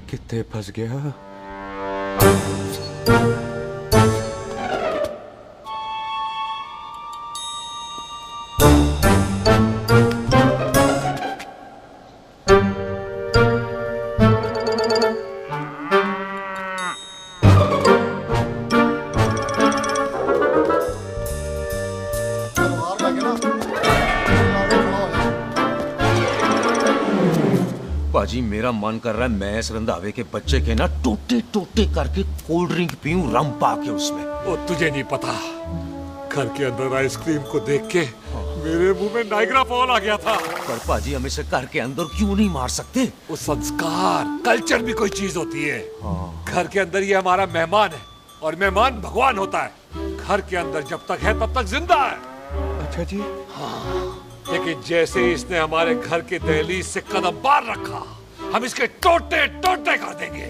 कितने फंस गया? पाजी मेरा मन कर रहा है मैं इस रंधावे के बच्चे के ना टोटे टोटे करके कोल्ड ड्रिंक पीऊं, रम पाके उसमें। ओ तुझे नहीं पता, घर के अंदर आइसक्रीम को देख के मेरे मुंह में नाइग्रा फॉल आ गया था। पर पाजी हम इसे घर के अंदर क्यों नहीं मार सकते? वो संस्कार कल्चर भी कोई चीज होती है। घर के अंदर ये हमारा मेहमान है और मेहमान भगवान होता है। घर के अंदर जब तक है तब तक जिंदा है। अच्छा जी। हाँ, लेकिन जैसे ही इसने हमारे घर के दहलीज से कदम बाहर रखा, हम इसके टोटे टोटे कर देंगे।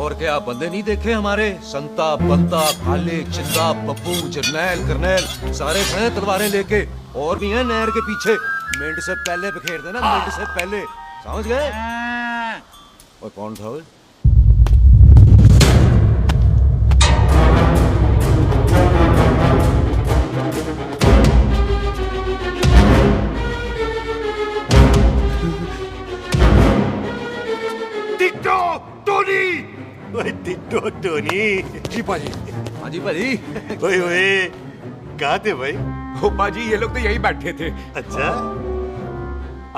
और क्या बंदे नहीं देखे हमारे? संता, बंता, खालिक, चिंता, बब्बू, जरनैल, करनैल सारे खड़े तलवारें लेके, और भी हैं नहर के पीछे। मिनट से पहले बिखेर देना, मिनट से पहले, समझ गए? और कौन था वो? टोनी। जी पाजी। हाँ जी पाजी। ओए ओए, कहाँ थे भाई? ओ पाजी ये लोग तो यही बैठे थे। अच्छा,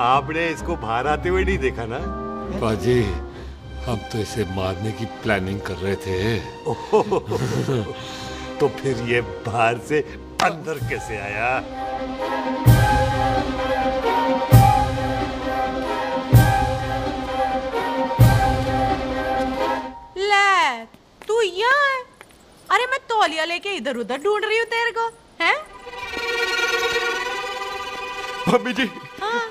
आपने इसको बाहर आते हुए नहीं देखा ना? पाजी हम तो इसे मारने की प्लानिंग कर रहे थे। तो फिर ये बाहर से अंदर कैसे आया? तू यहाँ है? अरे मैं तौलिया लेके इधर उधर ढूंढ रही हूँ तेरे को, हैं? मम्मी जी, हाँ?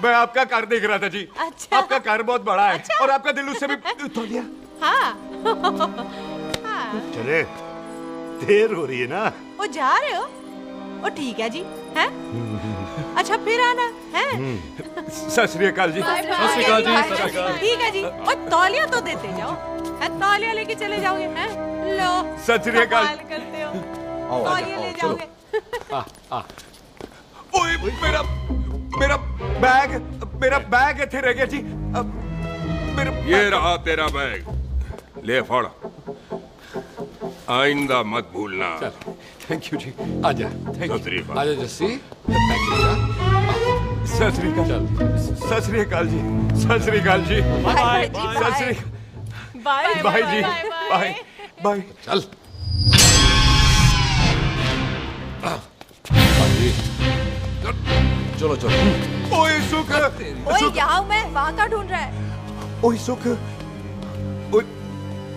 मैं आपका कार देख रहा था जी। अच्छा। आपका कार बहुत बड़ा है। अच्छा। और आपका दिल उससे भी तौलिया। हाँ। चले, देर हो रही है ना? ओ जा रहे हो? ओ ठीक है जी, हैं? अच्छा फिर आना, हैं? सत श्री अकाल जी। सत श्री अकाल जी। ठीक है जी। और तौलिया तो देते जाओ, तौलिया लेके चले जाओगे, हैं? लो। सत श्री अकाल। करते हो। तौलिया ले जाओगे। ओए मेरा बैग इथे रह गया जी। ये रहा तेरा बैग, ले फड़। आइंदा मत भूलना। थैंक यू जी। आजा। आजा जस्सी। सत श्री अकाल। सत श्री अकाल जी। सत श्री अकाल जी। बाय सत श्री बाय बाय जी। Bye bye. चल। चलो चलो। ओए सुख। ओए यहाँ हूँ मैं, वहाँ का ढूंढ रहा है? ओए सुख,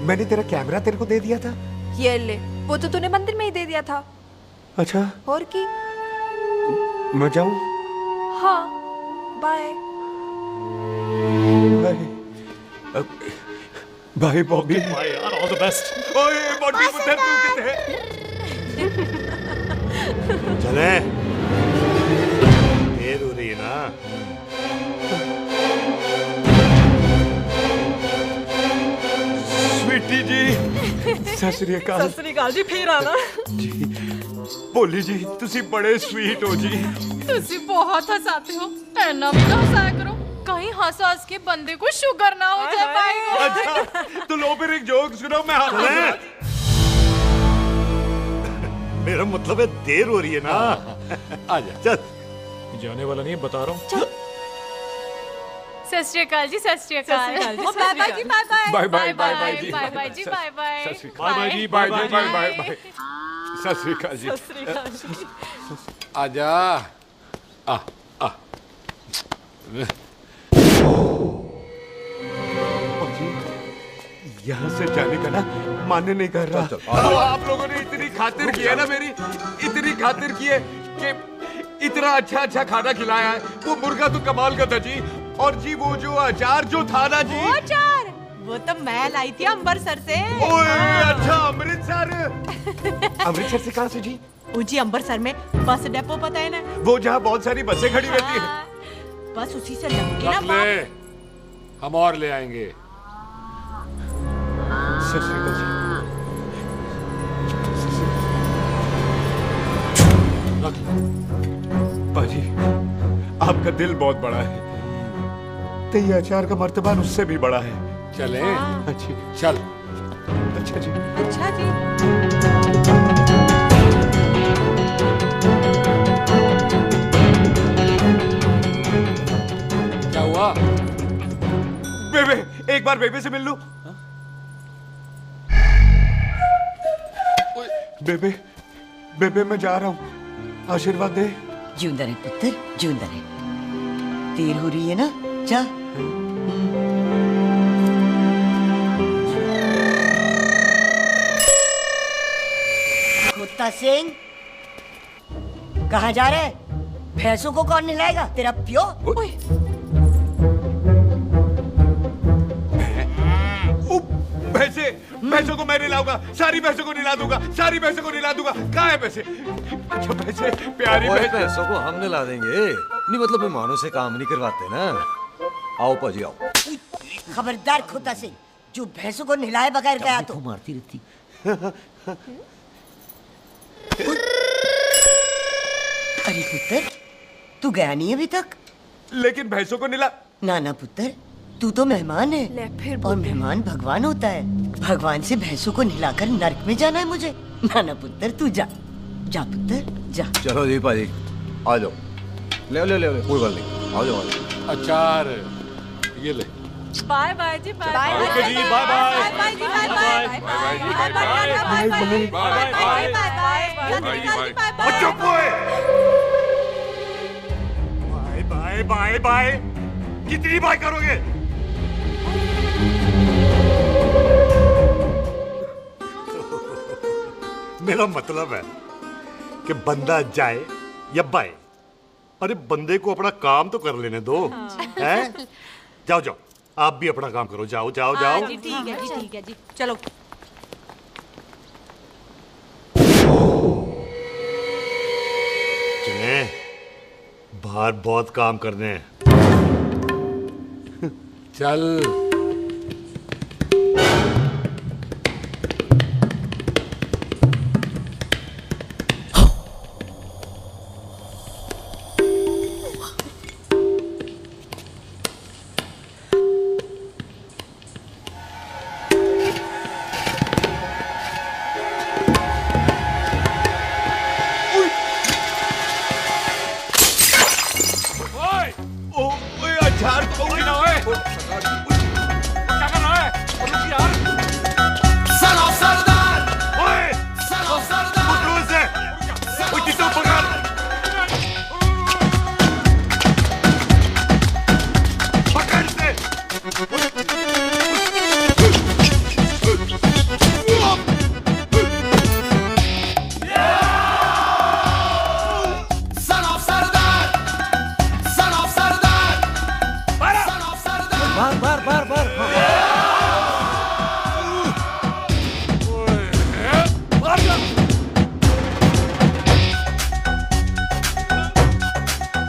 मैंने तेरा कैमरा तेरे को दे दिया था। ये ले, वो तो तूने मंदिर में ही दे दिया था। अच्छा। और की? मैं जाऊँ? हाँ, बाय। बाय बॉबी। बाय यार, ऑल द बेस्ट। ओए बॉबी पुत्र तू किथे? चले, देर हो रही है ना? स्वीटी जी, सत श्री अकाल। सत श्री अकाल जी, फिर आना जी। बोली जी, तुसी बड़े स्वीट हो जी। तुसी बहुत हंसाते हो, ऐना भी ना हंसाया करो, कहीं हंस हंस के बंदे को शुगर ना हो जाए भाई को। अच्छा, तो लो फिर एक जोक सुनो, मैं मेरा मतलब है देर हो रही है ना। आजा। चल। जाने वाला नहीं, बता रहा हूँ। सत श्री अकाल जी, सत श्री अकाल। बाय बाय जी, bye bye bye. Bye bye bye जी, बाय बाय जी, बाय बाय। बाय बाय जी, bye bye bye bye bye. सत श्री अकाल जी। सत श्री अकाल जी। आजा। आ आ। यहाँ से जाने का ना मानने नहीं कर रहा। तो आप लोगों ने इतनी खातिर की है ना मेरी, इतनी खातिर की है कि इतना अच्छा अच्छा खाना खिलाया है। वो मुर्गा तो कमाल का था जी, और जी वो जो अचार जो था ना जी, वो अचार वो तो मैं लाई थी अमृतसर से। ओए अच्छा, अमृतसर। अमृतसर से कहाँ से जी? जी अमृतसर में बस डिपो पता है ना, वो जहाँ बहुत सारी बसें खड़ी रहती है। बस उसी से लग के ना ले, हम और ले आएंगे। सत श्री अकाल जी। पाजी, आपका दिल बहुत बड़ा है, तो ये अचार का मर्तबा उससे भी बड़ा है। चले? अच्छी। चल। अच्छा जी। अच्छा जी। क्या हुआ? बेबे, एक बार बेबे से मिल लूं। बेबे, बेबे मैं जा रहा हूँ, आशीर्वाद दे। जिंदा रहे पुत्र, जिंदा रहे। देर हो रही है ना, जा। कुत्ता सिंह, कहाँ जा रहे? भैंसों को कौन नहलाएगा? तेरा प्यो? भैंसों को मैं नहलाऊंगा, सारी भैंसों को नहला दूंगा, सारी भैंसों को नहला दूंगा। कहाँ है पैसे? अच्छा भैंसे, प्यारी भैंसों को हम नहला देंगे। नहीं मतलब मेहमानों से काम नहीं करवाते ना। आओ पाजी आओ। खबरदार कुत्ता सिंह, जो भैंसों को नहलाए बगैर गया तो मारती रहती। अरे पुत्र, तू गया नहीं अभी तक? लेकिन भैंसों को नहला। ना ना पुत्र, तू तो मेहमान है, और मेहमान भगवान होता है। भगवान से भैंसों को नहलाकर नरक में जाना है मुझे। ना ना पुत्र, तू जा, जा पुत्र, जा। चलो जी पाजी, आ जाओ। ले ले ले, कोई बात नहीं, आ जाओ। अचार ये ले। बाय बाय जी, बाय बाय। ओके जी, बाय बाय। बाय बाय जी, bye bye. Bye bye bye bye bye. चुप हुए। Bye bye bye. कितनी बाय करोगे? मेरा मतलब है कि बंदा जाए या बाय, अरे बंदे को अपना काम तो कर लेने दो। हैं? जाओ जाओ, आप भी अपना काम करो। जाओ जाओ जाओ। जी ठीक है जी, ठीक है जी, चलो। चले, बाहर बहुत काम करने हैं। चल।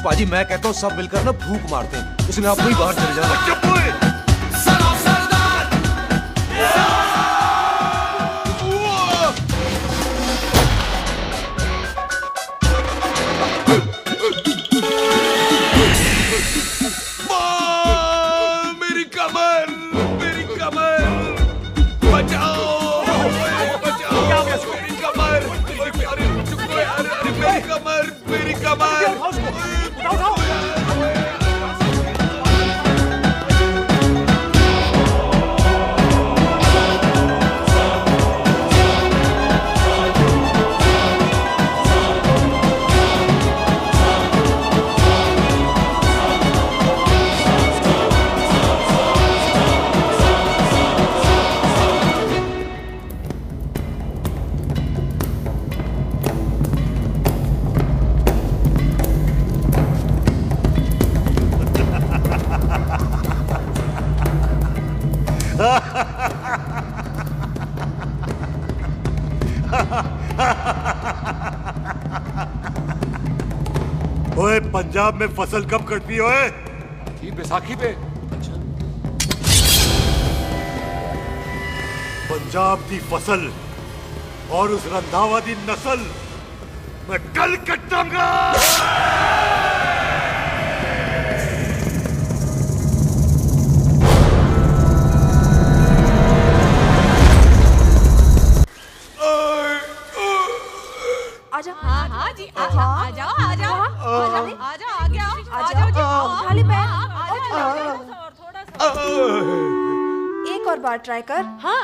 पाजी मैं कहता हूँ सब मिलकर ना फूंक मारते हैं, उसने आपको ही बाहर चले जाना। पंजाब में फसल कब कटती है? ठीक बैसाखी पे। पंजाब की फसल और उस रंधावा दी नस्ल मैं कल कटांगा। आजा। हाँ हाँ जी आ जाओ आ जाओ आ जाओ आ जाओ आगे आओ आ जाओ उठा ले पैर। एक और बार ट्राई कर। हाँ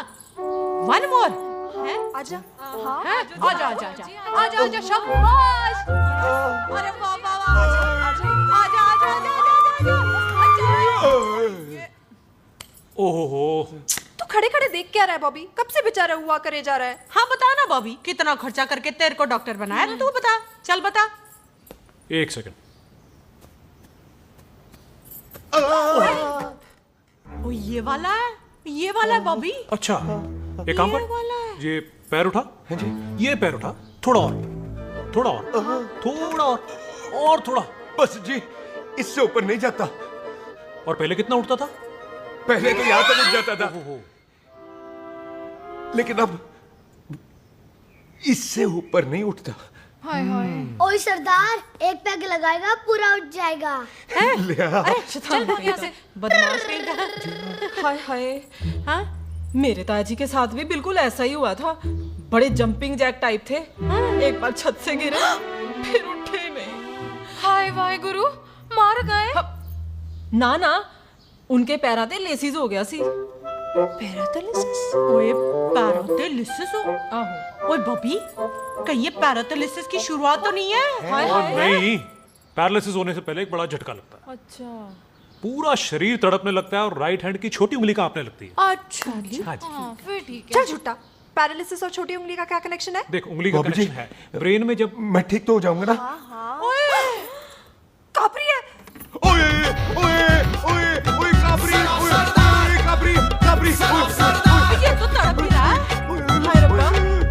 वन मोर है। आजा। हाँ आजा आजा आजा आजा आजा शाबाश। अरे वाह वाह वाह आजा आजा आजा आजा। ओहो तू खड़े खड़े देख क्या रहा है बॉबी? कब से बेचारा हुआ करे जा रहा है? हाँ बता ना बॉबी, कितना खर्चा करके तेरे को डॉक्टर बनाया? तू बता, चल बता। एक सेकंड। ओ ये वाला है बॉबी। अच्छा एक काम कर, ये पैर उठा। हाँ जी। ये पैर उठा, थोड़ा और थोड़ा और थोड़ा और थोड़ा। बस जी, इससे ऊपर नहीं जाता। और पहले कितना उठता था? पहले तो यहां तक उठ जाता था, लेकिन अब इससे ऊपर नहीं उठता। हाय हाय। ओए सरदार, एक पैग लगाएगा पूरा उठ जाएगा। चल भाग यहाँ से, बदमाश कहीं का। हाय हाय। हाँ मेरे ताजी के साथ भी बिल्कुल ऐसा ही हुआ था। बड़े जंपिंग जैक टाइप थे। एक बार छत से गिरे फिर उठे नहीं। हाय वाहे गुरु, मार गए? ना ना, उनके पैराते लेसिस हो गया सी। पैरालिसिस? ओए पैरालिसिस हो? आहो। ओए बॉबी, कहीं ये पैरालिसिस की शुरुआत तो नहीं है? हाय हाय। नहीं, पैरालिसिस होने से पहले एक बड़ा झटका लगता है। अच्छा। पूरा शरीर तड़पने लगता है और राइट हैंड की छोटी उंगली कांपने लगती है। अच्छा जी। हाँ जी। फिर ठीक है। चल झूठा, पैरालिसिस और छोटी उंगली का क्या कनेक्शन है? देख उंगली का कनेक्शन है ब्रेन में। जब मैं ठीक तो हो जाऊंगा ना? कापरी है। ओए ओए ओए ओए काबरी, ओए काबरी काबरी। ये तो तड़प ही रहा है। हाय रब्बा,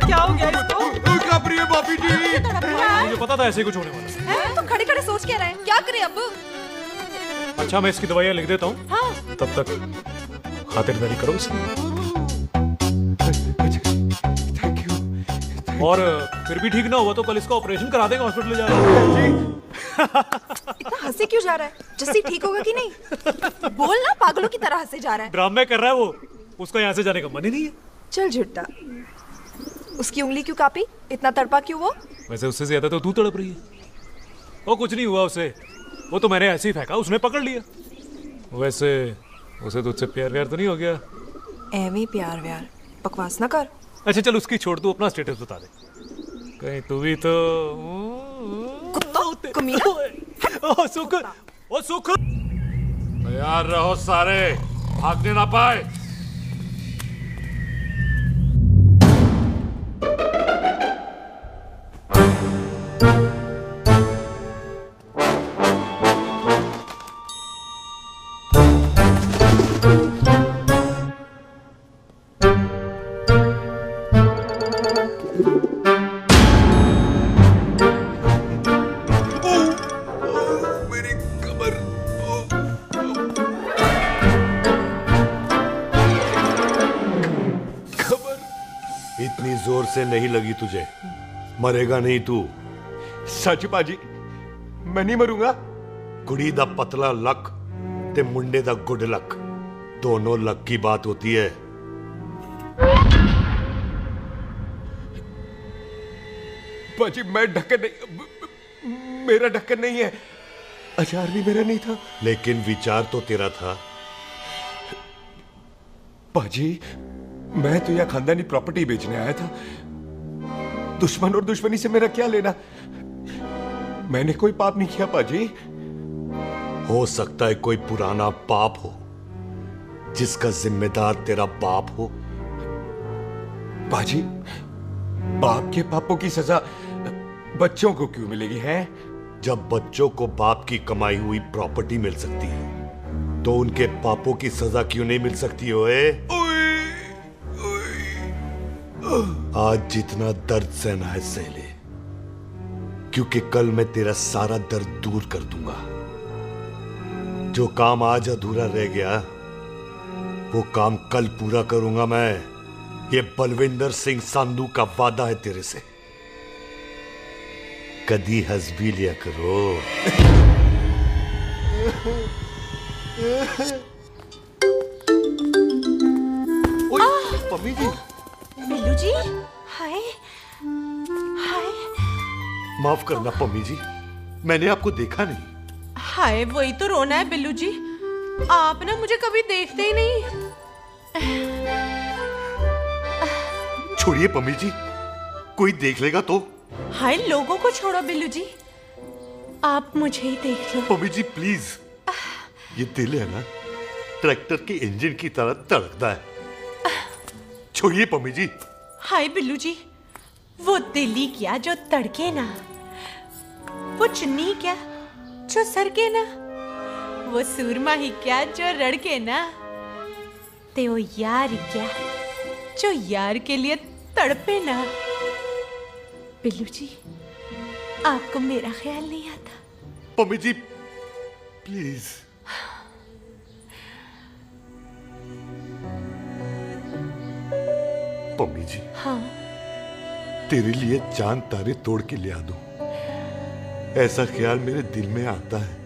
क्या हो गया इसको? ओए काबरी है बॉबी जी। मुझे पता था ऐसे ही कुछ होने वाला है। तो खड़े खड़े सोच क्या रहे हैं? क्या करें अब? अच्छा मैं इसकी दवाइयाँ लिख देता हूँ। हाँ। तब तक खातिरदारी करो इसकी। और फिर भी ठीक ना हुआ तो कल इसका ऑपरेशन करा देंगे, हॉस्पिटल ले जाना। इतना हंसे क्यों जा रहा है? जस्सी ठीक होगा कि नहीं? बोल ना, पागलों की तरह हंसे जा रहा है। ड्रामे कर रहा है वो, उसका यहाँ से जाने का मन ही नहीं है। चल झुट्टा, उसकी उंगली क्यों कापी? इतना तड़पा क्यों वो? वैसे उससे ज्यादा तो तू तड़प रही है। वो कुछ नहीं हुआ उसे, वो तो मैंने ऐसे ही फेंका, उसने पकड़ लिया। वैसे उसे तुझसे प्यार व्यार तो नहीं हो गया? एमी प्यार व्यार बकवास ना कर। अच्छा चल उसकी छोड़, तू अपना स्टेटस बता दे। कहीं तू भी तो ओ सुख, ओ सुख। तैयार रहो सारे, भागने ना पाए। इतनी जोर से नहीं लगी तुझे, मरेगा नहीं तू। सच बाजी, मैं नहीं मरूंगा। कुड़ी दा पतला लक ते मुंडे दा गुड लक, दोनों लक की बात होती है। बाजी मैं ढक्कन नहीं, मेरा ढक्कन नहीं है। अचार भी मेरा नहीं था। लेकिन विचार तो तेरा था। बाजी मैं तो यह खानदानी प्रॉपर्टी बेचने आया था। दुश्मन और दुश्मनी से मेरा क्या लेना? मैंने कोई पाप नहीं किया बाजी। हो सकता है कोई पुराना पाप हो जिसका जिम्मेदार तेरा बाप हो। बाजी बाप के पापों की सजा बच्चों को क्यों मिलेगी है? जब बच्चों को बाप की कमाई हुई प्रॉपर्टी मिल सकती है तो उनके पापों की सजा क्यों नहीं मिल सकती? ओए आज जितना दर्द सहना है सह ले, क्योंकि कल मैं तेरा सारा दर्द दूर कर दूंगा। जो काम आज अधूरा रह गया वो काम कल पूरा करूंगा मैं। ये बलविंदर सिंह संधू का वादा है तेरे से। कदी हंस भी लिया करो। मम्मी जी, बिल्लू जी, हाय हाय। माफ करना पम्मी जी, मैंने आपको देखा नहीं। हाय, वही तो रोना है बिल्लू जी। आप ना मुझे कभी देखते ही नहीं। छोड़िए पम्मी जी, कोई देख लेगा तो। हाय, लोगों को छोड़ो बिल्लू जी, आप मुझे ही देख लो। पम्मी जी प्लीज। ये दिल है ना, ट्रैक्टर के इंजन की तरह तड़कता है। छोड़िए पम्मी जी। हाय बिल्लू जी, वो दिल ही क्या जो तड़के ना, वो चुन्नी क्या जो सरके ना, वो सूरमा ही क्या जो रड़के ना, ते वो यार ही क्या जो यार के लिए तड़पे ना। बिल्लू जी, आपको मेरा ख्याल नहीं आता? पम्मी जी प्लीज। पम्मी जी, हाँ, तेरे लिए चांद तारे तोड़ के ले आ दूं, ऐसा ख्याल मेरे दिल में आता है।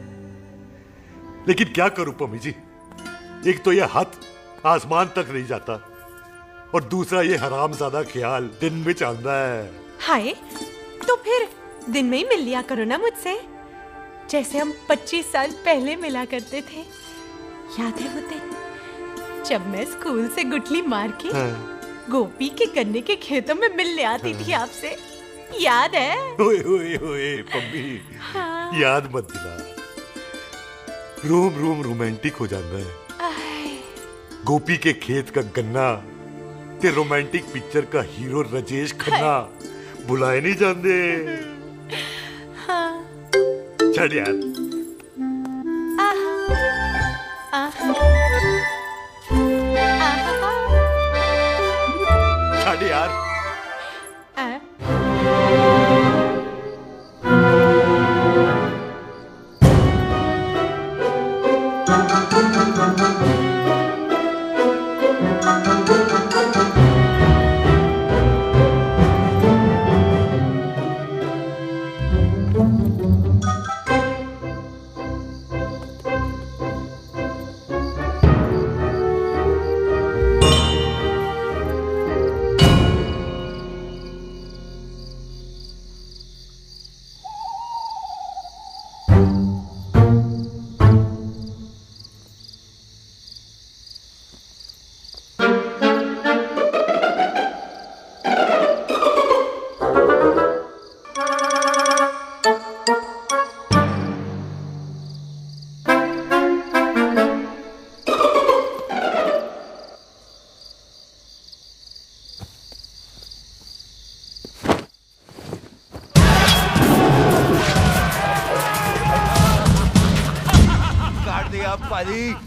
लेकिन क्या करूं पम्मी जी, एक तो यह हाथ आसमान तक नहीं जाता और दूसरा ये हरामजादा ख्याल दिन में चलता है। हाय, तो फिर दिन में ही मिल लिया करो ना मुझसे, जैसे हम 25 साल पहले मिला करते थे। याद है वो दिन जब मैं स्कूल से गुठली मार के गोपी के गन्ने के खेतों में मिलने आती थी आपसे? याद है? ओए ओए ओए पम्मी, हाँ। याद मत दिला। रोम रोम रोमांटिक हो जाता है। गोपी के खेत का गन्ना ते रोमांटिक पिक्चर का हीरो राजेश खन्ना बुलाए नहीं जाते। हाँ। चल यार। चल यार।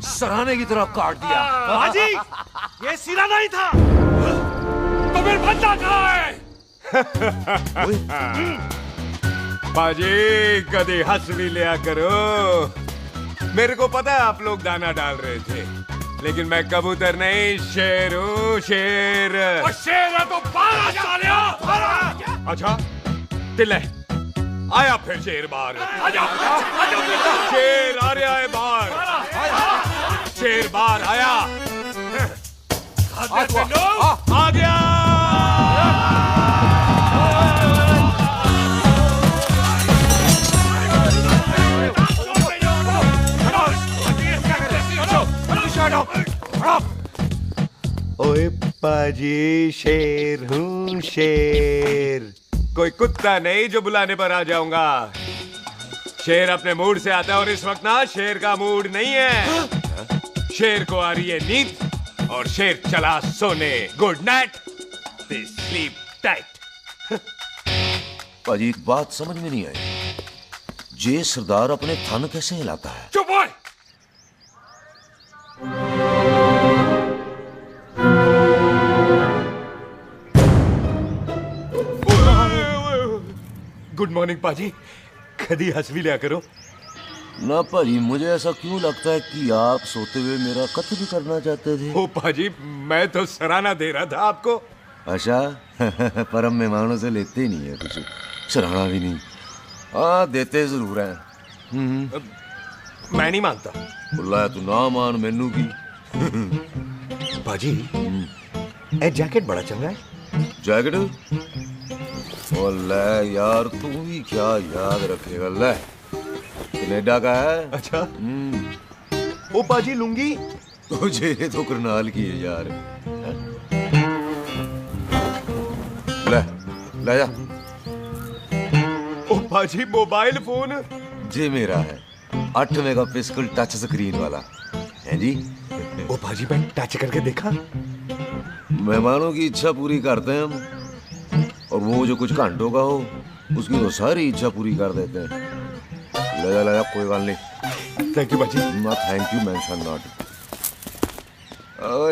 सराहने की तरफ काट दिया। बाजी, ये सिरा नहीं था। तो फिर बंदा कहाँ है? बाजी, कभी हंस भी लिया करो। मेरे को पता है आप लोग दाना डाल रहे थे, लेकिन मैं कबूतर नहीं, शेर हूँ, शेर। और शेर है तो बाहर आ जा। अच्छा, दिल है आया फिर शेर बाहर। आजा, शेर आ रहा है बाहर। शेर बाहर आया। आ गया। ओए पाजी, शेर हूँ शेर। कोई कुत्ता नहीं जो बुलाने पर आ जाऊंगा। शेर अपने मूड से आता है और इस वक्त ना शेर का मूड नहीं है। शेर को आ रही है नींद और शेर चला सोने। Good night, sleep tight. पाजी, एक बात समझ में नहीं आई, जे सरदार अपने थन कैसे हिलाता है? चुप हो। गुड मॉर्निंग पाजी। कभी हंस भी लिया करो। ना भाजी, मुझे ऐसा क्यों लगता है कि आप सोते हुए मेरा कत्ल भी करना चाहते थे? ओ पाजी, मैं तो सराहना दे रहा था आपको। अच्छा पर हम मेहमानों से लेते ही नहीं है कुछ, सराहना भी नहीं। हाँ देते जरूर हैं। मैं नहीं मानता। बुलाया तू ना मान, मैनू की। पाजी ए जैकेट बड़ा चंगा है। जैकेट? ओ ले यार, तू भी क्या याद रखेगा। ले कनेडा का है। अच्छा। ओ पाजी लुंगी तुझे तो करनाल की है यार। ले ले जा। ओ पाजी मोबाइल फोन जी मेरा है, 8 मेगापिक्सल टच स्क्रीन वाला है जी। ओ पाजी मैं टच करके देखा। मेहमानों की इच्छा पूरी करते हैं हम, और वो जो कुछ घंटों का हो उसकी तो सारी इच्छा पूरी कर देते हैं। ले जा कोई बात नहीं। थैंक यू बाजी। ना थैंक यू मेंशन नॉट।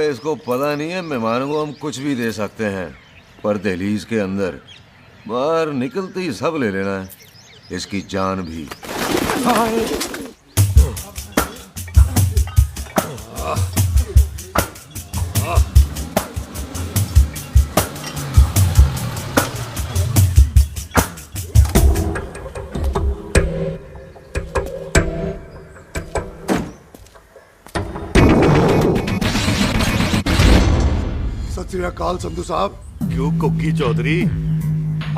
इसको पता नहीं है मेहमानों को हम कुछ भी दे सकते हैं, पर दहलीज के अंदर बाहर निकलते ही सब ले लेना है, इसकी जान भी। सत श्री अकाल संधू साहब। क्यों कुक्की चौधरी,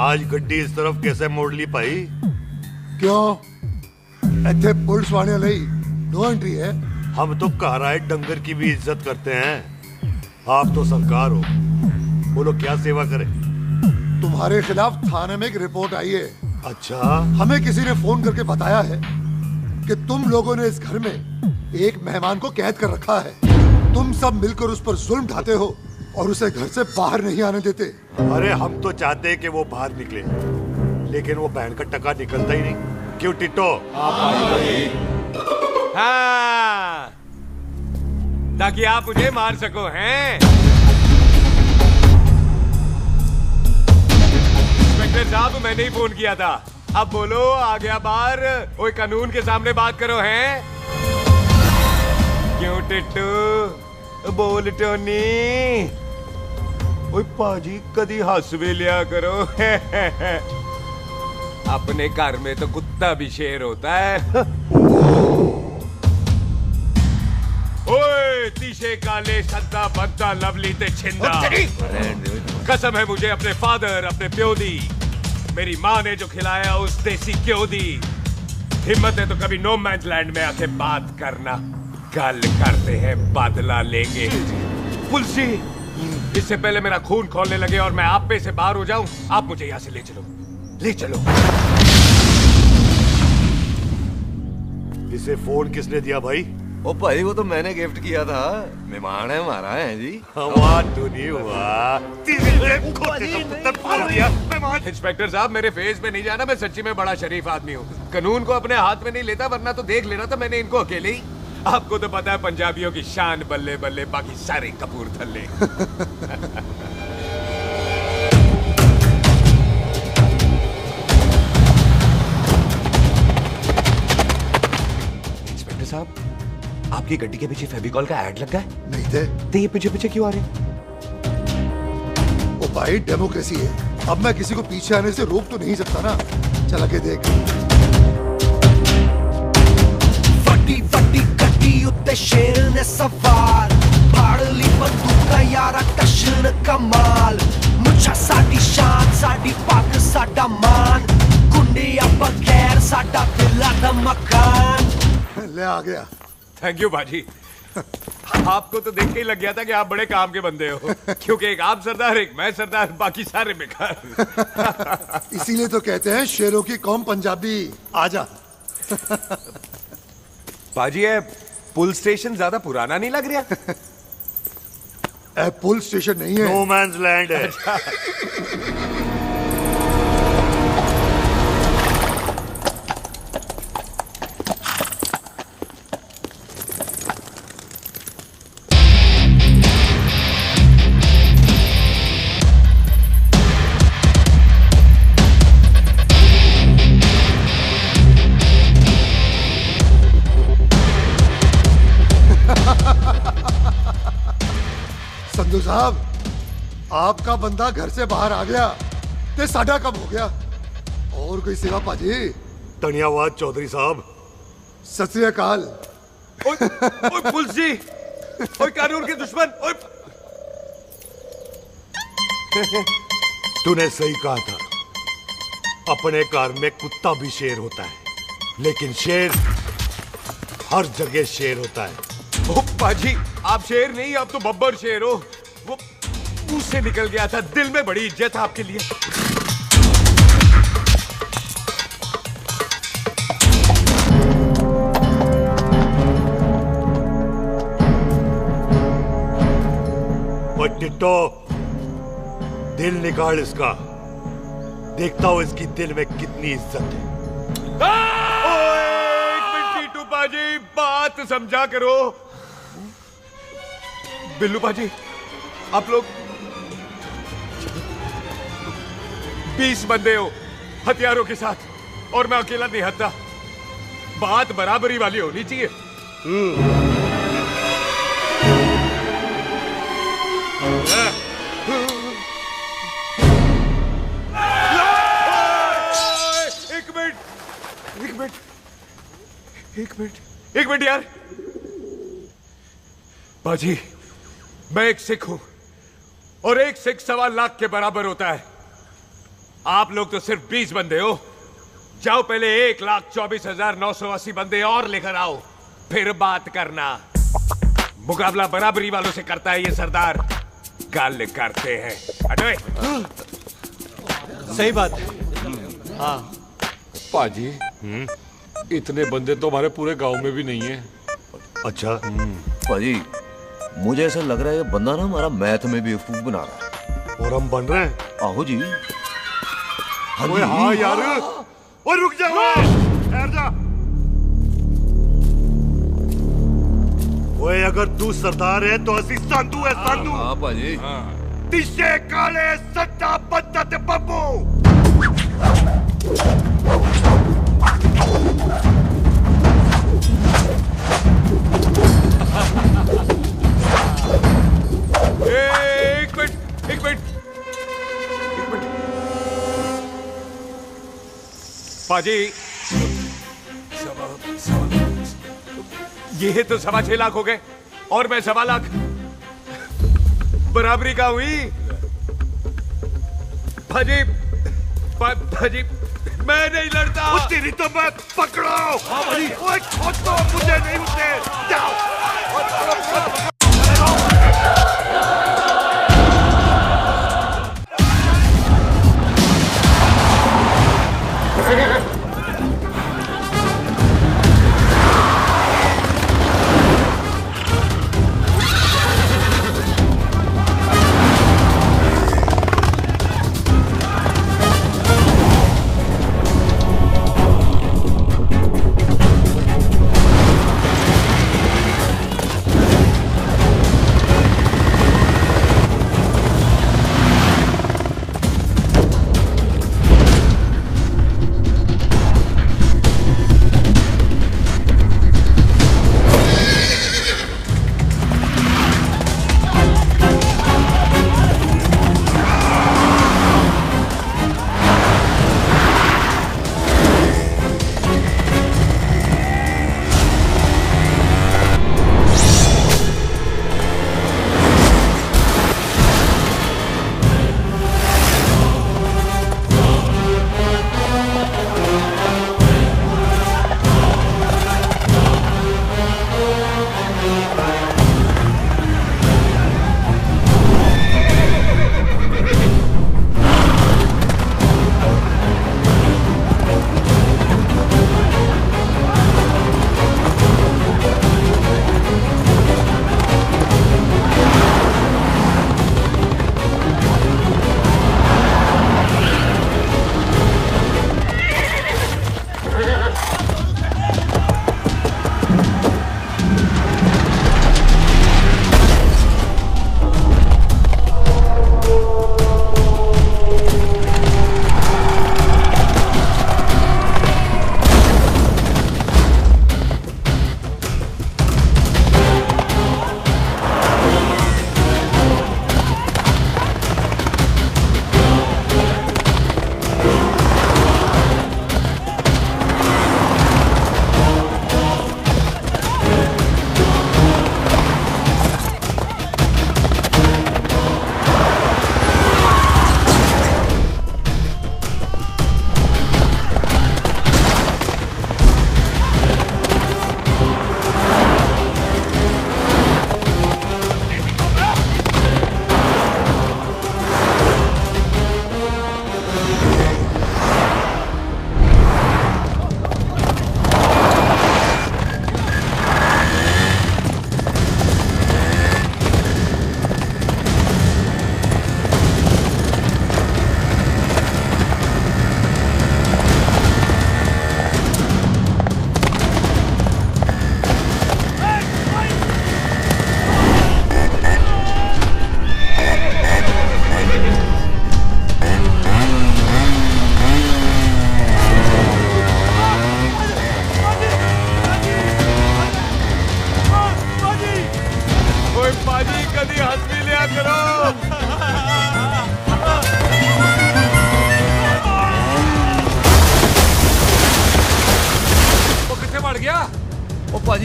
आज गड्डी इस तरफ कैसे मोड़ ली पाई? क्यों इतने पुलिस वाले ਲਈ नो एंट्री है? हम तो घर आए डंगर की भी इज्जत करते हैं। आप तो सरकार हो, बोलो क्या सेवा करें? तुम्हारे खिलाफ थाने में एक रिपोर्ट आई है। अच्छा। हमें किसी ने फोन करके बताया है कि तुम लोगों ने इस घर में एक मेहमान को कैद कर रखा है। तुम सब मिलकर उस पर जुल्म ढाते हो और उसे घर से बाहर नहीं आने देते। अरे हम तो चाहते हैं कि वो बाहर निकले, लेकिन वो बहन का टका निकलता ही नहीं। क्यों टिट्टो? हाँ, ताकि आप मुझे मार सको हैं। इंस्पेक्टर साहब, मैंने ही फोन किया था। अब बोलो, आ गया बाहर? कोई कानून के सामने बात करो हैं। क्यों टिट्टू? बोल टोनी। ओए पाजी, कदी हंस भी लिया करो। अपने घर में तो कुत्ता भी शेर होता है। ओए तीशे काले सद्दा बद्दा लवली ते छिंदा, कसम है मुझे अपने फादर, अपने प्यो दी, मेरी माँ ने जो खिलाया उस देसी क्यों दी। हिम्मत है तो कभी नो मैंस लैंड में आके बात करना। कल करते हैं, बदला लेंगे। पुलसी, इससे पहले मेरा खून खोलने लगे और मैं आप पे से बाहर हो जाऊं, आप मुझे यहाँ से ले चलो, ले चलो। इसे फोन किसने दिया भाई? ओ भाई, वो तो मैंने गिफ्ट किया था। मेहमान है हमारा है जी। वाह टोनी वाह। इंस्पेक्टर साहब, मेरे फेस पे नहीं जाना, मैं सच्ची में बड़ा शरीफ आदमी हूँ। कानून को अपने हाथ में नहीं लेता, वरना तो देख लेना था मैंने इनको अकेले ही। आपको तो पता है पंजाबियों की शान बल्ले बल्ले, बाकी सारे कपूरथले। इंस्पेक्टर साहब, आपकी गड्डी के पीछे फेविकॉल का ऐड लगा है? नहीं थे। तो ये पीछे पीछे क्यों आ रहे? ओ भाई, डेमोक्रेसी है। अब मैं किसी को पीछे आने से रोक तो नहीं सकता ना। चल के देख। ਵੱਡੀ ਵੱਡੀ ਗੱਡੀ ਉੱਤੇ ਸ਼ੇਰ ਨੇ ਸਵਾਰ, ਫੜ ਲਈ ਬੰਦੂਕਾਂ ਯਾਰਾ ਟਸ਼ਨ ਕਮਾਲ। ਮੁੱਛਾਂ ਸਾਡੀ ਸ਼ਾਨ, ਸਾਡੀ ਪੱਗ ਸਾਡਾ ਮਾਨ, ਗੁੰਡੇ ਆ ਬਗੈਰ ਸਾਡਾ ਦਿਲਾਂ ਦਾ ਮਕਾਨ। ले आ गया। थैंक यू बाजी। आपको तो देख के ही लग गया था कि आप बड़े काम के बंदे हो, क्योंकि एक आप सरदार, एक मैं सरदार, बाकी सारे बेकार। इसीलिए तो कहते हैं शेरों की कौम पंजाबी। आजा। बाजी, ये पुल स्टेशन ज्यादा पुराना नहीं लग रहा? पुल स्टेशन नहीं है, नो मैंस लैंड है। बिल्लू साहब, आपका बंदा घर से बाहर आ गया ते साडा कब हो गया। और कोई सेवा पाजी? धन्यवाद चौधरी साहब। सत श्री अकाल। ओए पुलिस जी, ओए कानून के दुश्मन, ओए। तूने सही कहा था, अपने घर में कुत्ता भी शेर होता है, लेकिन शेर हर जगह शेर होता है। ओ पाजी, आप शेर नहीं, आप तो बब्बर शेर हो। वो मुंह से निकल गया था, दिल में बड़ी इज्जत है आपके लिए। टिट्टो, दिल निकाल इसका, देखता हूं इसकी दिल में कितनी इज्जत है। एक मिनट टीटू पाजी, बात समझा करो। बिल्लू पाजी, आप लोग 20 बंदे हो हथियारों के साथ, और मैं अकेला नहीं हत्ता। बात बराबरी वाली होनी चाहिए। एक मिनट यार। बाजी, मैं एक सिख हूं, और एक सिख 1.25 लाख के बराबर होता है। आप लोग तो सिर्फ 20 बंदे हो। जाओ पहले 1,24,980 बंदे और लेकर आओ, फिर बात करना। मुकाबला बराबरी वालों से करता है ये सरदार, गाल करते हैं। हटो। सही बात है। हाँ पाजी, इतने बंदे तो हमारे पूरे गांव में भी नहीं है। अच्छा पाजी, मुझे ऐसा लग रहा है ये बंदा ना हमारा मैथ में भी बेवकूफ बना रहा है। और हम बन रहे हैं? आहो जी। ओए हाँ यार, और रुक जा, ठहर जा। ओए अगर तू सरदार है तो असी संधू है, संधू। हाँ पाजी। तिशे काले सट्टा बद्दत बब्बू। एक मिनट। पाजी, ये तो 6.25 लाख हो गए, और मैं 1.25 लाख। बराबरी का हुई। पाजी, मैं नहीं लड़ता। तेरी तो मैं पकड़ो। ओए खोद दो, मुझे नहीं उठने। जाओ।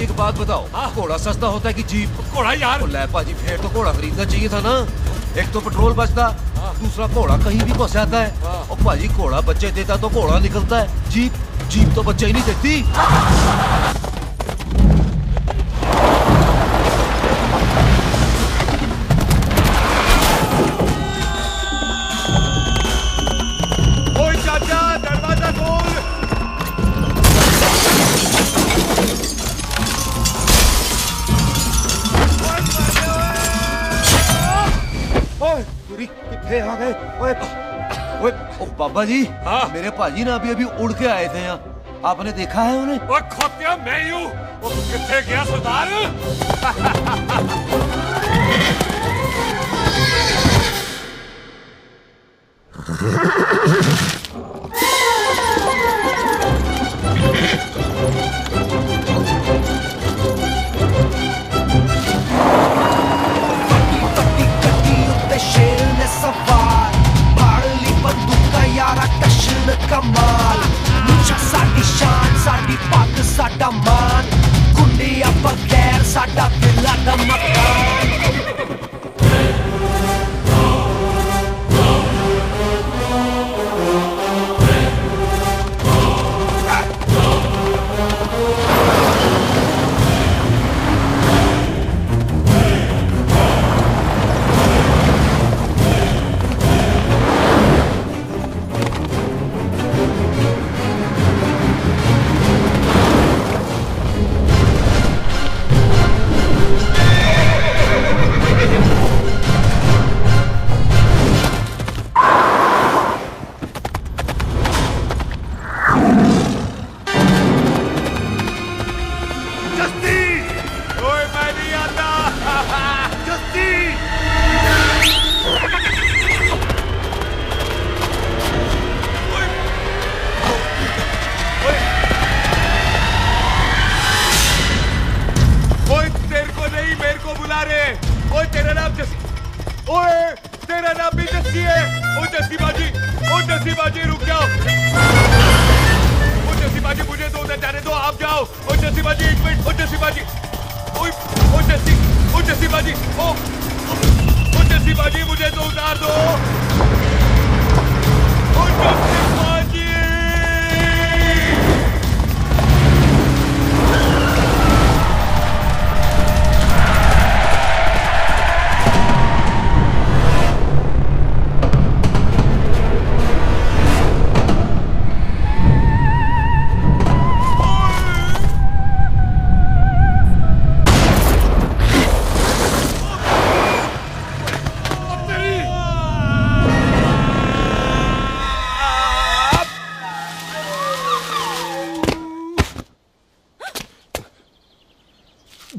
एक बात बताओ, घोड़ा सस्ता होता है कि जीप? घोड़ा यार। ले पाजी, फिर तो घोड़ा खरीदना चाहिए था ना। एक तो पेट्रोल बचता, दूसरा घोड़ा कहीं भी फंस जाता है। और पाजी घोड़ा बच्चे देता तो घोड़ा निकलता है, जीप तो बच्चे ही नहीं देती। आ गए। ओए ओ बाबा जी, मेरे पाजी ना अभी उड़ के आए थे यहाँ, आपने देखा है उन्हें? ओए खोतिया, मैं ही हूँ। किथे गया सरदार? कमाल मुझा साडी शान, साडी पग, साडा मान, गुंडिया बगैर साडा दिला दा मकान।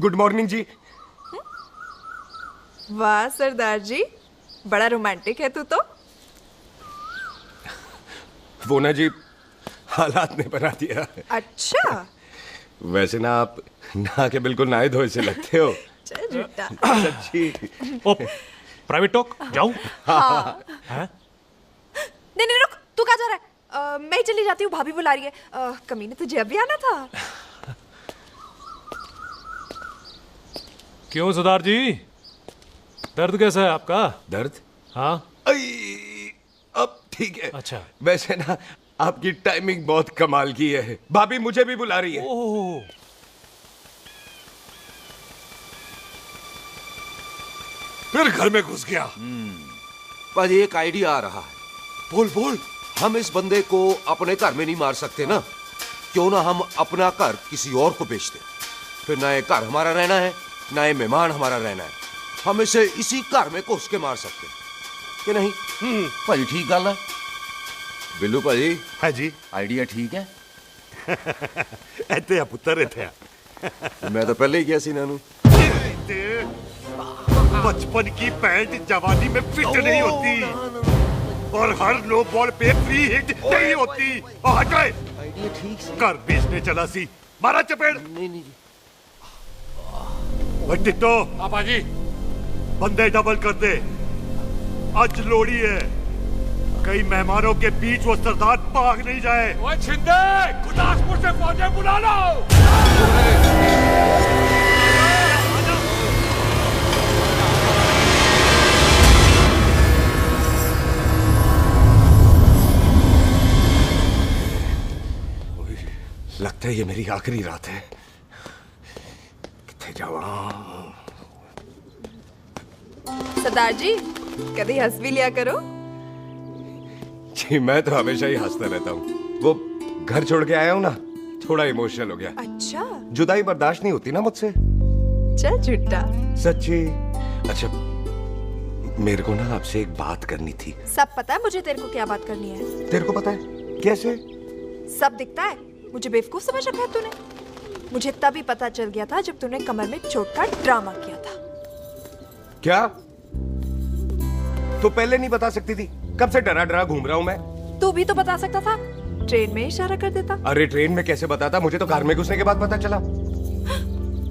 गुड मॉर्निंग जी। वाह सरदार जी, बड़ा रोमांटिक है तू तो। वो ना जी, हालात ने बना दिया। अच्छा। वैसे ना आप नहा के बिल्कुल नहाए धोए से लगते हो। चल झूठा। सच्ची। ओ, प्राइवेट टॉक जाऊं? हाँ। नहीं रुक, तू कहाँ जा रहा है? मैं ही चली जाती हूँ, भाभी बुला रही है। कमीने तुझे अभी आना था। क्यों सरदार जी, दर्द कैसा है आपका? दर्द? हाँ। अब ठीक है। अच्छा। वैसे ना आपकी टाइमिंग बहुत कमाल की है। भाभी मुझे भी बुला रही है। ओह। फिर घर में घुस गया। पर एक आइडिया आ रहा है। बोल। हम इस बंदे को अपने घर में नहीं मार सकते ना, क्यों ना हम अपना घर किसी और को बेच दें। फिर ना ये घर हमारा रहना है, ना ये मेहमान हमारा रहना है। हम इसे इसी घर में घुस के मार सकते हैं कि नहीं? भाजी ठीक गल है। बिल्लू भाजी। हाँ जी। आइडिया ठीक है। ऐते आ पुत्र ऐते आ। मैं तो पहले ही किया सी नानू। बचपन की पैंट जवानी में फिट नहीं होती और हर नो बॉल पे फ्री हिट नहीं होती। हट गए। आइडिया ठीक से। घर बेचने चला सी, मारा चपेड़। नहीं। टिट्टो। पापा जी। बंदे डबल कर दे, आज लोड़ी है। कई मेहमानों के बीच वो सरदार भाग नहीं जाए। ओए छिंदे, गुरदासपुर से फौजें बुला लो। लगता है ये मेरी आखिरी रात है। किथे जावा? सरदार जी, कभी हंस भी लिया करो। जी मैं तो हमेशा ही हंसता रहता हूँ। वो घर छोड़ के आया हूँ ना, थोड़ा इमोशनल हो गया। अच्छा, जुदाई बर्दाश्त नहीं होती ना मुझसे। चल झूठा। सच्ची। अच्छा, मेरे को ना आपसे एक बात करनी थी। सब पता है मुझे तेरे को क्या बात करनी है। तेरे को पता है? कैसे? सब दिखता है। मुझे बेवकूफ समझ रखा है तूने। मुझे तभी पता चल गया था जब तूने कमर में चोट का ड्रामा किया था। क्या? तो पहले नहीं बता सकती थी? कब से डरा डरा घूम रहा हूँ मैं। तू भी तो बता सकता था, ट्रेन में इशारा कर देता। अरे ट्रेन में कैसे बताता? मुझे तो कार में घुसने के बाद पता चला।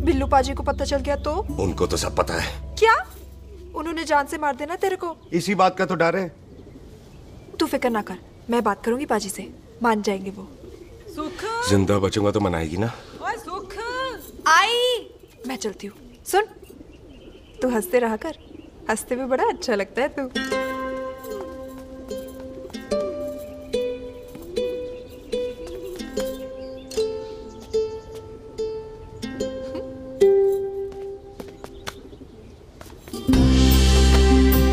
बिल्लू पाजी को पता चल गया तो? उनको तो सब पता है। क्या? उन्होंने जान से मार देना तेरे को। इसी बात का तो डर है। तू फिक्र ना कर, मैं बात करूंगी पाजी से, मान जाएंगे वो। सुख, जिंदा बचूंगा तो मनाएगी ना? ओए सुख, आई। मैं चलती हूँ। सुन, तू हंसते रहा कर, हंसते में बड़ा अच्छा लगता है तू।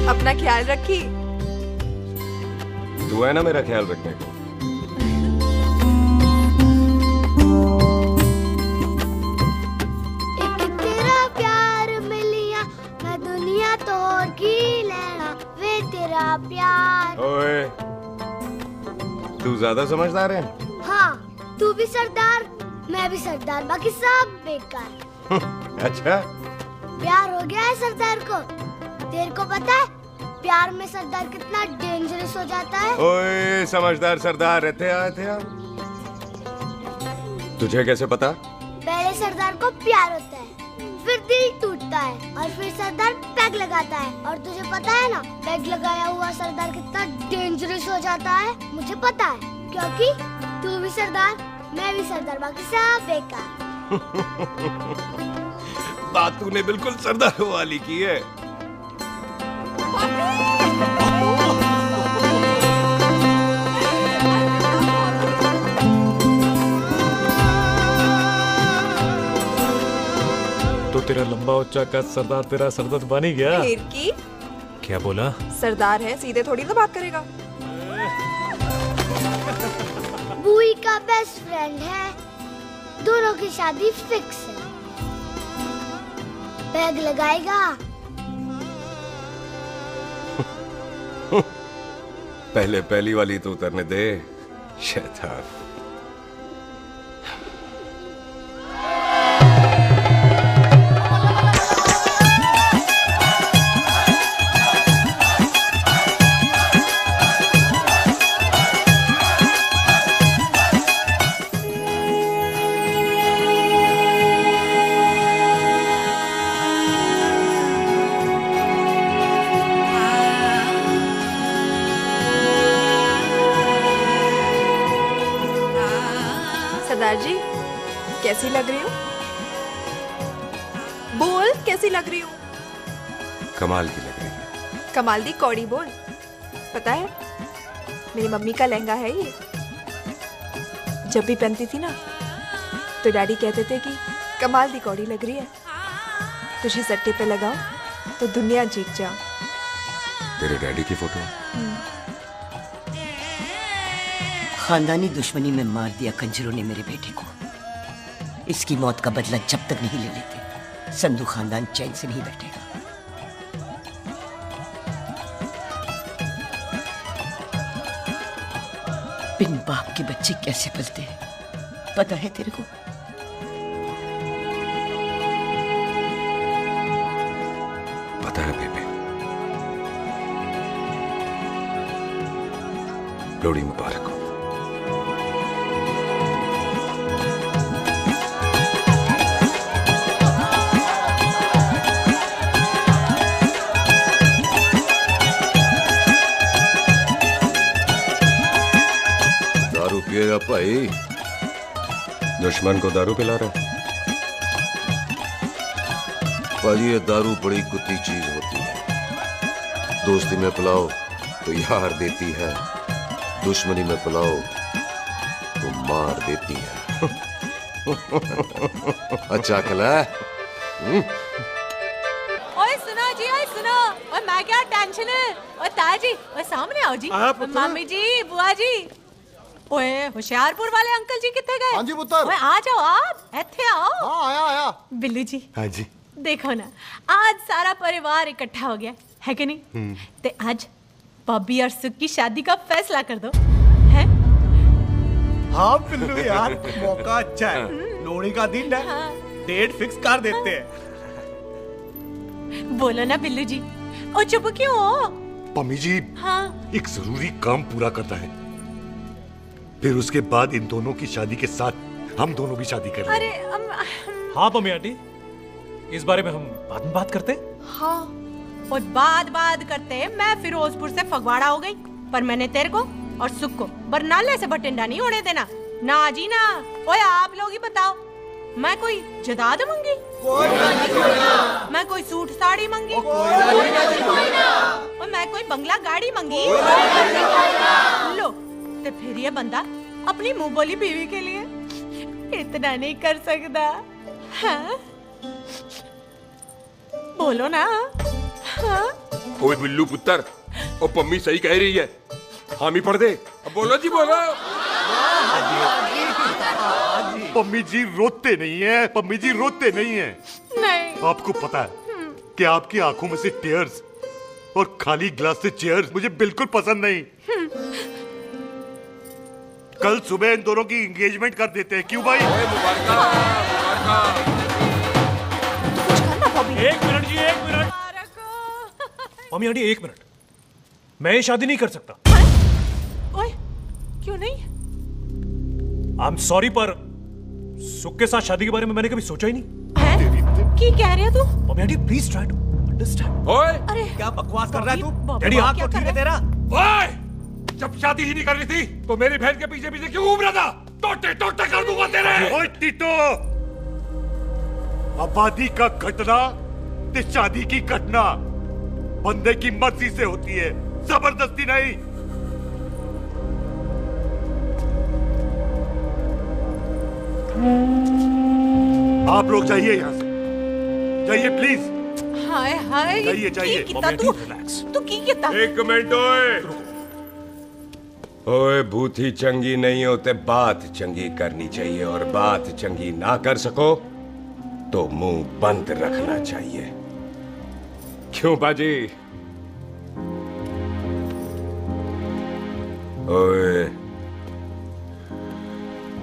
अपना ख्याल रखी। तू है ना मेरा ख्याल रखने को। तेरा प्यार मिलिया मैं दुनिया तोड़ की लेना वे तेरा प्यार। ओए, तू ज्यादा समझदार है। हाँ, तू भी सरदार, मैं भी सरदार, बाकी सब बेकार। अच्छा, प्यार हो गया है सरदार को। तेरे को पता है प्यार में सरदार कितना डेंजरस हो जाता है? ओए समझदार सरदार रहते आ। तुझे कैसे पता? पहले सरदार को प्यार होता है, फिर दिल टूटता है और फिर सरदार पैग लगाता है। और तुझे पता है ना, पैग लगाया हुआ सरदार कितना डेंजरस हो जाता है? मुझे पता है, क्योंकि तू भी सरदार, मैं भी सरदार, बाकी सब बेकार। बात तूने बिल्कुल सरदार वाली की है। तो तेरा लंबा उच्चा कद सरदार तेरा सरदर्द बन ही गया। फिर की? क्या बोला? सरदार है, सीधे थोड़ी ना बात करेगा। बुई का बेस्ट फ्रेंड है, दोनों की शादी फिक्स है। पैग लगाएगा। पहले पहली वाली तो उतरने दे, शैतान। सरदार जी, कैसी लग रही हूँ? बोल, कैसी लग रही हूँ? कमाल की लग रही है। कमाल दी कौड़ी बोल। पता है, मेरी मम्मी का लहंगा है ये। जब भी पहनती थी ना, तो डैडी कहते थे कि कमाल दी कौड़ी लग रही है, तुझे सट्टे पे लगाओ तो दुनिया जीत जाओ। तेरे डैडी की फोटो? खानदानी दुश्मनी में मार दिया कंजरों ने मेरे बेटे को। इसकी मौत का बदला जब तक नहीं ले लेते, संधू खानदान चैन से नहीं बैठेगा। बिन बाप के बच्चे कैसे पलते हैं, पता है तेरे को? पता है बेबे। लोहड़ी मुबारक हो। भाई दुश्मन को दारू पिला रहे? भाजी ये दारू बड़ी कुत्ती चीज होती है। दोस्ती में पिलाओ तो यार देती है, दुश्मनी में पिलाओ तो मार देती है। अच्छा खिला। ओए सुनो जी, ओए सुनो, ओए मैं क्या टेंशन है? ओए ताजी, ओए सामने आओ जी। मामी जी, बुआ जी। ओए होशियारपुर वाले अंकल जी कितने गए? हाँ जी पुत्र। ओए आ जाओ आप, ऐथे आओ। हाँ आया आया। बिल्लू जी। हाँ जी। देखो ना, आज सारा परिवार इकट्ठा हो गया है कि नहीं? ते आज बॉबी और सुख की शादी का फैसला कर दो, हैं? हाँ बिल्लू यार, मौका अच्छा है। लोहड़ी का दिन है, डेट फिक्स कर देते हैं। बोलो ना बिल्लू जी, ओ चुप क्यों हो? पम्मी जी, हाँ एक जरूरी काम पूरा करता है, फिर उसके बाद इन दोनों की शादी के साथ हम दोनों भी शादी कर अरे हाँ मम्मी आंटी, इस बारे में हम बाद में बात करते। हाँ और बात करते मैं फिरोजपुर से फगवाड़ा हो गई, पर मैंने तेरे को और सुख को बरनाले से बटिंडा नहीं होने देना। ना जी ना। ओए आप लोग ही बताओ, मैं कोई जदाद मंगी? मैं कोई सूट साड़ी मंगी? और मैं कोई बंगला गाड़ी मंगी? लो तो फिर ये बंदा अपनी मुंह बोली बीवी के लिए इतना नहीं कर सकता? हाँ? बोलो ना। हाँ? ओए बिल्लू पुत्र, ओ पम्मी सही कह रही है, हामी पढ़ दे। अब बोलो जी, बोलो। पम्मी जी रोते नहीं है, पम्मी जी रोते नहीं है। नहीं। आपको पता है कि आपकी आंखों में से टीयर्स और खाली ग्लास से चेयर्स मुझे बिल्कुल पसंद नहीं। कल सुबह इन दोनों की एंगेजमेंट कर देते हैं, क्यों भाई? एक मिनट जी, एक मिनट। मम्मी आंटी एक मिनट, मैं ये शादी नहीं कर सकता। ओए क्यों नहीं? आई एम सॉरी, पर सुख के साथ शादी के बारे में मैंने कभी सोचा ही नहीं। की कह रहे हो तू? Mummy aunty please try to understand. ओए अरे क्या बकवास कर रहा है तू? डैडी दिमाग तो ठीक है तेरा? ओए जब शादी ही नहीं करनी थी तो मेरी बहन के पीछे पीछे क्यों घूम रहा था? टोटे टोटे कर दूंगा तेरे। ओए टीटो, आबादी का घटना ते शादी की घटना बंदे की मर्जी से होती है, जबरदस्ती नहीं। आप लोग जाइए यहाँ से, जाइए प्लीज। हाय हाय, जाइए जाइए। तू की कितना? एक मिनट। ओए भूथी चंगी नहीं होते, बात चंगी करनी चाहिए, और बात चंगी ना कर सको तो मुंह बंद रखना चाहिए। क्यों बाजी? ओए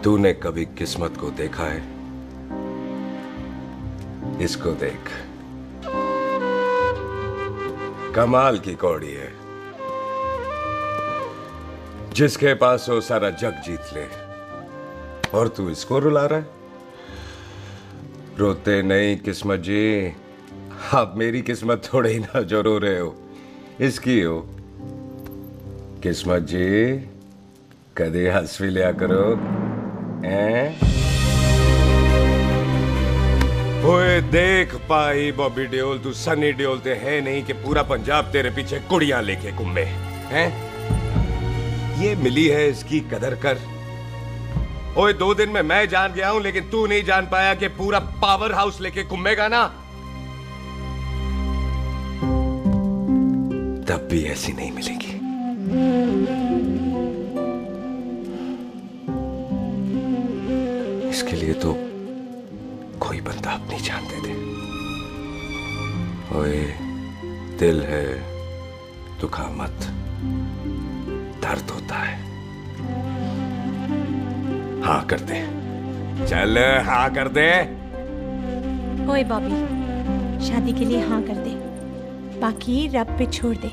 तूने कभी किस्मत को देखा है? इसको देख, कमाल की कौड़ी है, जिसके पास हो सारा जग जीत ले, और तू इसको रुला रहा है? रोते नहीं किस्मत जी, आप मेरी किस्मत थोड़े ही ना जो रो रहे हो, इसकी हो। किस्मत जी कदे हंस भी लिया करो, हैं? ओए देख पाई बॉबी देओल, तू सनी देओल ते है नहीं कि पूरा पंजाब तेरे पीछे कुड़ियां लेके घूमे हैं? ये मिली है, इसकी कदर कर। ओए 2 दिन में मैं जान गया हूं, लेकिन तू नहीं जान पाया कि पूरा पावर हाउस लेके घूमेगा ना, तब भी ऐसी नहीं मिलेगी। इसके लिए तो कोई बंदा अपनी जान दे दे। ओए दिल है, दुखा मत, दर्द होता है। हाँ कर दे, चल हाँ कर दे। ओए बॉबी, शादी के लिए हाँ कर दे, बाकी रब पे छोड़ दे।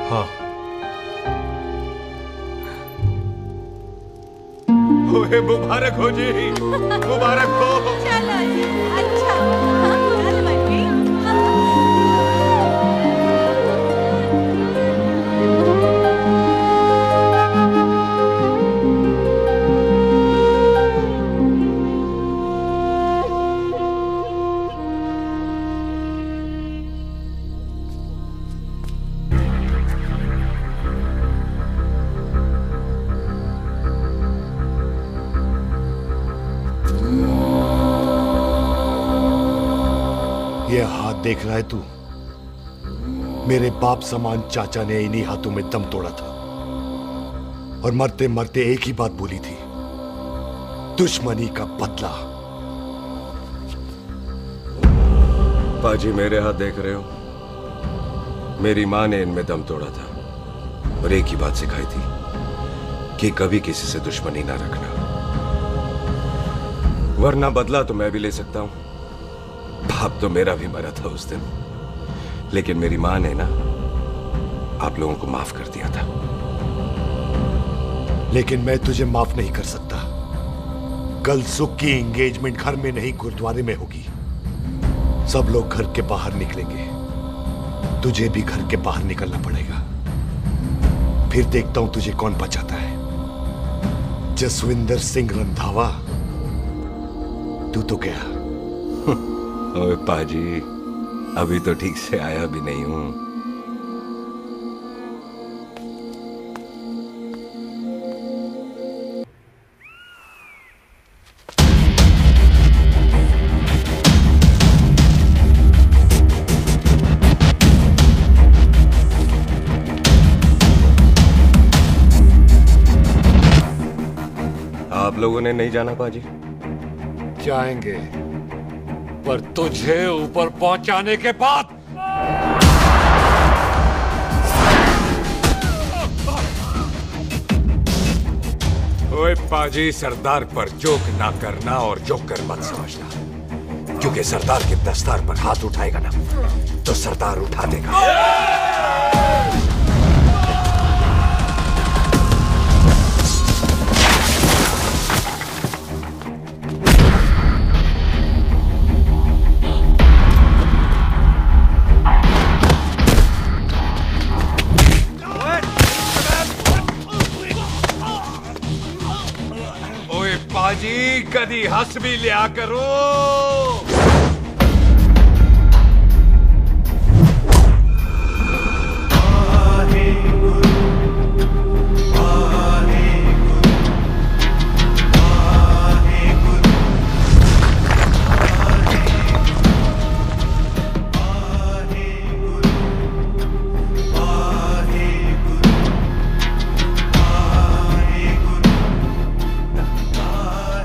हाँ। ओए मुबारक हो जी, मुबारक हो। चलो जी, अच्छा। चल बच्ची। ये हाथ देख रहा है तू? मेरे बाप समान चाचा ने इन्हीं हाथों में दम तोड़ा था और मरते मरते एक ही बात बोली थी, दुश्मनी का बदला। पाजी मेरे हाथ देख रहे हो? मेरी माँ ने इनमें दम तोड़ा था और एक ही बात सिखाई थी कि कभी किसी से दुश्मनी ना रखना, वरना बदला तो मैं भी ले सकता हूं। बाप तो मेरा भी मरा था उस दिन, लेकिन मेरी माँ ने ना आप लोगों को माफ कर दिया था। लेकिन मैं तुझे माफ नहीं कर सकता। कल सुख की एंगेजमेंट घर में नहीं गुरुद्वारे में होगी। सब लोग घर के बाहर निकलेंगे, तुझे भी घर के बाहर निकलना पड़ेगा। फिर देखता हूं तुझे कौन बचाता है। जसविंदर सिंह रंधावा, तू तो क्या? ओए पाजी, अभी तो ठीक से आया भी नहीं हूं। आप लोगों ने नहीं जाना पाजी? जाएंगे, पर तुझे ऊपर पहुंचाने के बाद। ओए पाजी, सरदार पर जोक ना करना और जोकर मत समझना, क्योंकि सरदार के दस्तार पर हाथ उठाएगा ना तो सरदार उठा देगा। पाजी, कदी हंस भी लिया करो।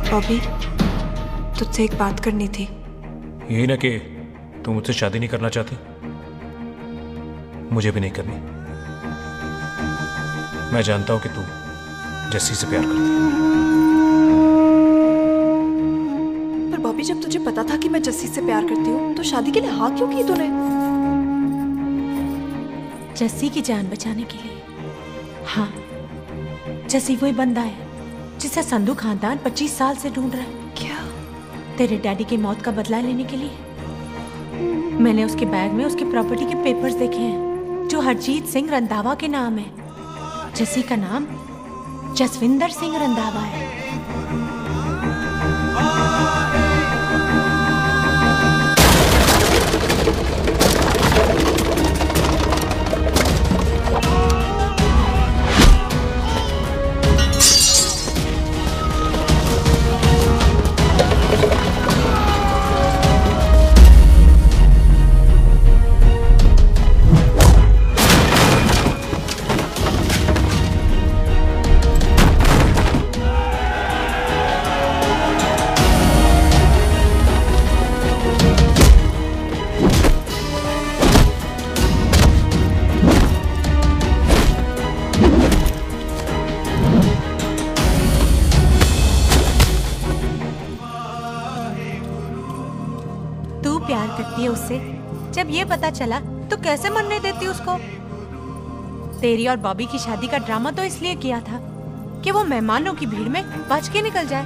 बॉबी, तुझसे एक बात करनी थी। यही ना कि तुम मुझसे शादी नहीं करना चाहती? मुझे भी नहीं करनी। मैं जानता हूं कि तू जस्सी से प्यार करती है। पर बॉबी, जब तुझे पता था कि मैं जस्सी से प्यार करती हूँ तो शादी के लिए हाँ क्यों की तूने? जस्सी की जान बचाने के लिए। हाँ, जस्सी वही बंदा है जिसे संधू खानदान 25 साल से ढूंढ रहा है। क्या? तेरे डैडी की मौत का बदला लेने के लिए। मैंने उसके बैग में उसकी प्रॉपर्टी के पेपर्स देखे हैं जो हरजीत सिंह रंधावा के नाम है। जस्सी का नाम जसविंदर सिंह रंधावा है। उससे जब ये पता चला तो कैसे मरने देती उसको? तेरी और बॉबी की शादी का ड्रामा तो इसलिए किया था कि वो मेहमानों की भीड़ में बच के निकल जाए,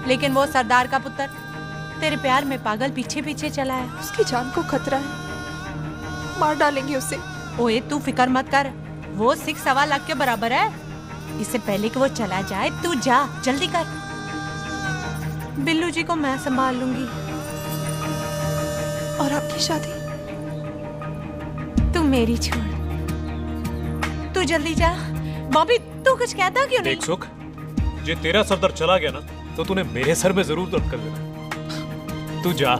लेकिन वो सरदार का पुत्र तेरे प्यार में पागल पीछे पीछे चला है। उसकी जान को खतरा है, मार डालेंगे उसे। ओए तू फिक्र मत कर, वो 6.25 लाख के बराबर है। इससे पहले कि वो चला जाए तू जा, जल्दी कर। बिल्लू जी को मैं संभाल लूंगी। और आपकी शादी? तू मेरी छोड़, तू जल्दी जा। बॉबी तू कुछ कहता क्यों नहीं? देख सुख, जे तेरा सरदार चला गया ना तो तूने मेरे सर में जरूर दर्द कर देना। तू जा।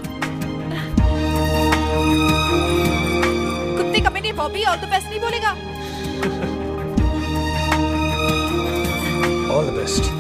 बॉबी और तो बेस्ट नहीं बोलेगा। All the best.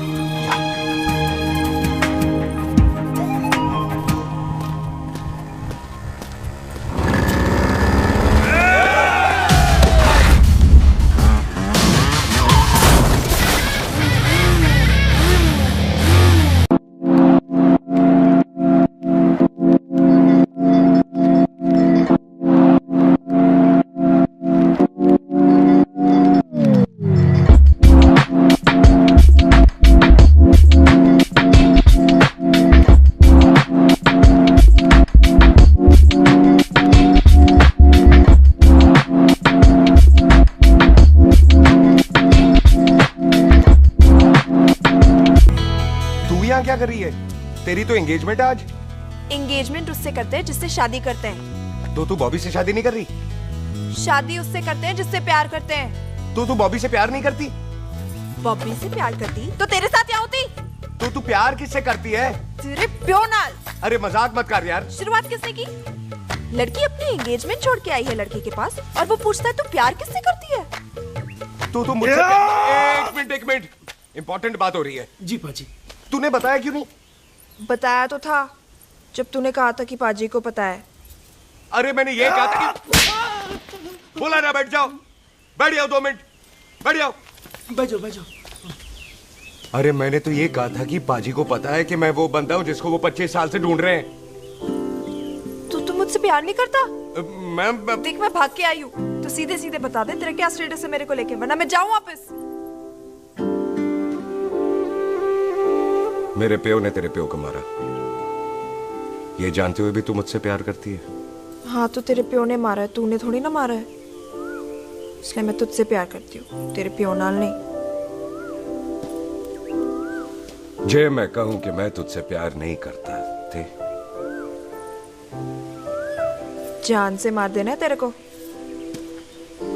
क्या कर रही है? तेरी तो एंगेजमेंट है आज। एंगेजमेंट उससे करते हैं जिससे शादी करते हैं। तो तू बॉबी से शादी नहीं कर रही? शादी उससे करते हैं जिससे प्यार करते हैं। तो तू बॉबी से प्यार नहीं करती? बॉबी से प्यार करती तो तेरे साथ क्या होती? तो तू प्यार किससे करती है? तेरे प्यो नाल। अरे मजाक मत कर यार। शुरुआत किसने की? लड़की अपनी एंगेजमेंट छोड़ के आई है लड़के के पास और वो पूछता है तू प्यार किससे करती है? तो मुझसे एक मिनट इंपॉर्टेंट बात हो रही है। जी पाजी। तूने बताया क्यों नहीं? बताया तो था जब तूने कहा था कि पाजी को पता है। अरे मैंने ये कहा था कि बोला ना बैठ जाओ। बैठ जाओ 2 मिनट। बैठ जाओ। बैठ जाओ। अरे मैंने तो ये कहा था कि पाजी को पता है कि मैं वो बंदा हूँ जिसको वो 25 साल से ढूंढ रहे हैं। तो तू मुझसे प्यार नहीं करता? मैं देख मैं भाग के आई हूँ तो सीधे सीधे बता दे तेरा क्या स्टेटस है मेरे को लेके, वरना मैं जाऊँ वापस। मेरे प्यो ने तेरे प्यो को मारा, ये जानते हुए भी तू मुझसे प्यार करती है? हाँ तो तेरे प्यो ने मारा है, तूने थोड़ी ना मारा है, इसलिए मैं तुझसे प्यार करती हूँ, तेरे प्यो नाल नहीं। जे मैं कहूं कि मैं तुझसे प्यार नहीं करता थे, जान से मार देना है तेरे को।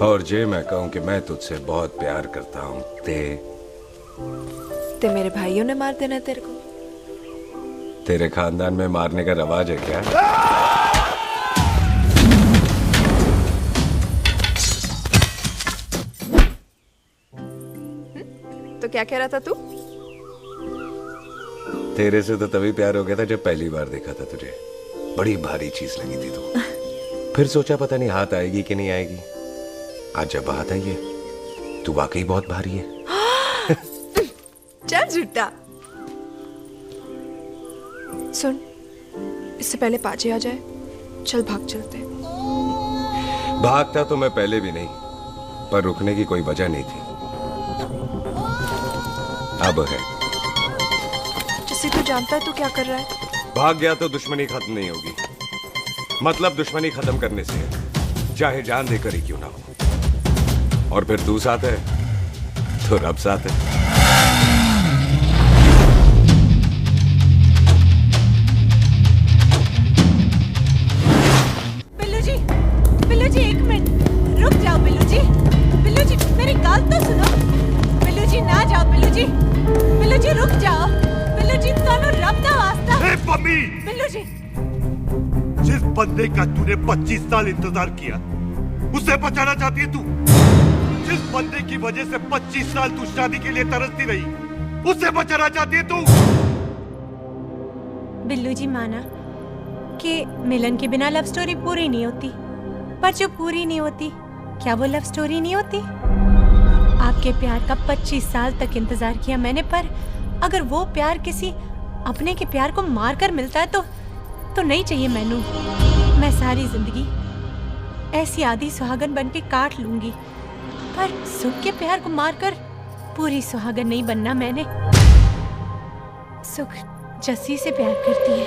और जे मैं कहूं कि मैं तुझसे बहुत प्यार करता हूं ते मेरे भाइयों ने मार देना है तेरे को। तेरे खानदान में मारने का रवाज है क्या? तो क्या कह रहा था तू? तेरे से तो तभी प्यार हो गया था जब पहली बार देखा था तुझे, बड़ी भारी चीज लगी थी तू। फिर सोचा पता नहीं हाथ आएगी कि नहीं आएगी, आज जब हाथ आई है तू वाकई बहुत भारी है। चल झूठा। सुन, इससे पहले पाजी आ जाए, चल भाग चलते हैं। भागता तो मैं पहले भी नहीं, पर रुकने की कोई वजह नहीं थी, अब है। जैसे तू जानता है तू क्या कर रहा है। भाग गया तो दुश्मनी खत्म नहीं होगी, मतलब दुश्मनी खत्म करने से चाहे जान देकर ही क्यों ना हो। और फिर तू साथ है तो रब साथ है। बिल्लू जी एक मिनट रुक जाओ। बिल्लू जी मेरी बात तो सुनो। बिल्लू जी ना जाओ। बिल्लू जी रुक जाओ। बिल्लू जी दोनों रब दा वास्ता। पम्मी, बिल्लू जी, जिस बंदे का तूने 25 साल इंतजार किया उसे बचाना चाहती है तू? जिस बंदे की वजह से 25 साल तू शादी के लिए तरसती रही उसे बचाना चाहती है तू? बिल्लू जी माना कि मिलन के बिना लव स्टोरी पूरी नहीं होती, पर जो पूरी नहीं होती क्या वो लव स्टोरी नहीं होती? आपके प्यार का 25 साल तक इंतजार किया मैंने, पर अगर वो प्यार किसी अपने के प्यार को मारकर मिलता है तो नहीं चाहिए मैनू। मैं सारी जिंदगी ऐसी आधी सुहागन बन के काट लूंगी, पर सुख के प्यार को मारकर पूरी सुहागन नहीं बनना मैंने। सुख जस्सी से प्यार करती है।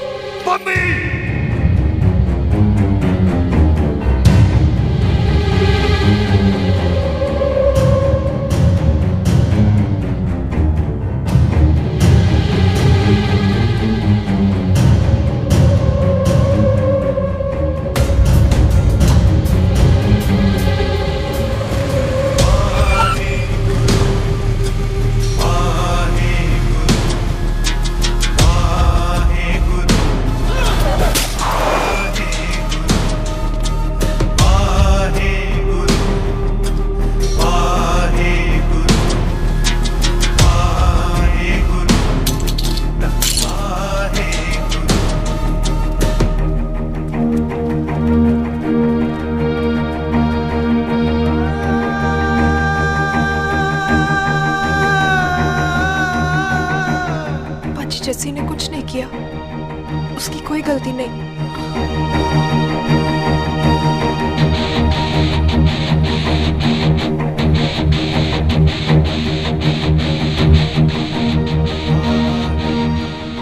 जस्सी ने कुछ नहीं किया, उसकी कोई गलती नहीं।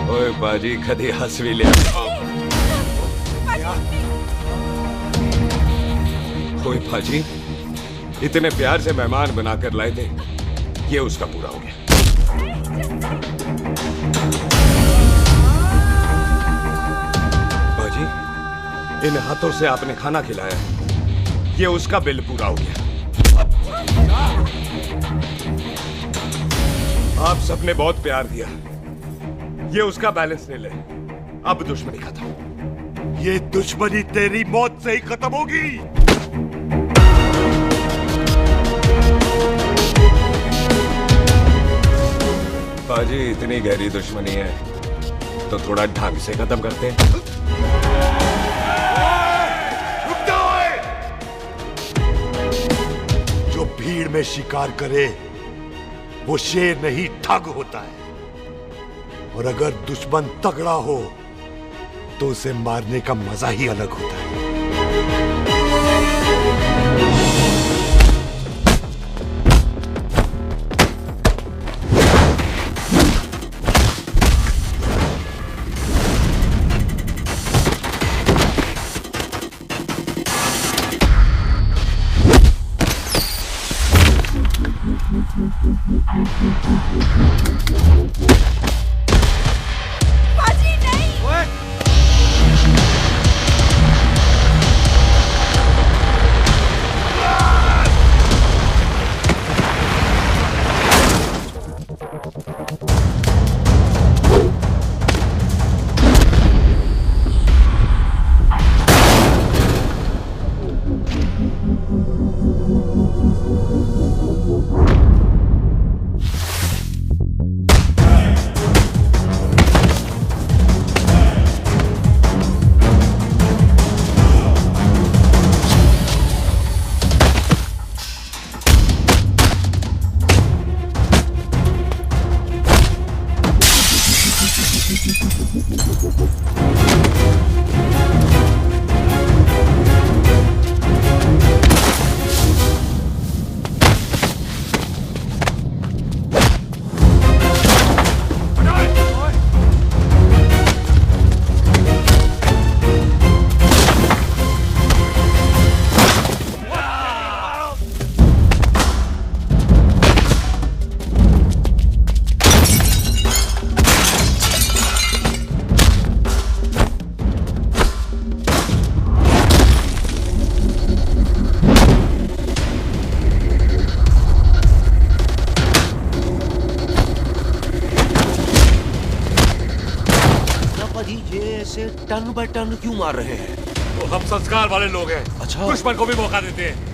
ओए बाजी कदी हंस भी लिया। ओए बाजी इतने प्यार से मेहमान बनाकर लाए थे, ये उसका पूरा हो गया। बाजी इन हाथों से आपने खाना खिलाया है, ये उसका बिल पूरा हो गया। आप सबने बहुत प्यार दिया, ये उसका बैलेंस ले ले। अब दुश्मनी खत्म। ये दुश्मनी तेरी मौत से ही खत्म होगी। बाजी इतनी गहरी दुश्मनी है तो थोड़ा ढंग से खत्म करते हैं। जो भीड़ में शिकार करे वो शेर नहीं ठग होता है, और अगर दुश्मन तगड़ा हो तो उसे मारने का मजा ही अलग होता है। बाजी नहीं। टन बाय टन क्यों मार रहे हैं? वो हम संस्कार वाले लोग हैं। अच्छा, दुश्मन को भी मौका देते हैं।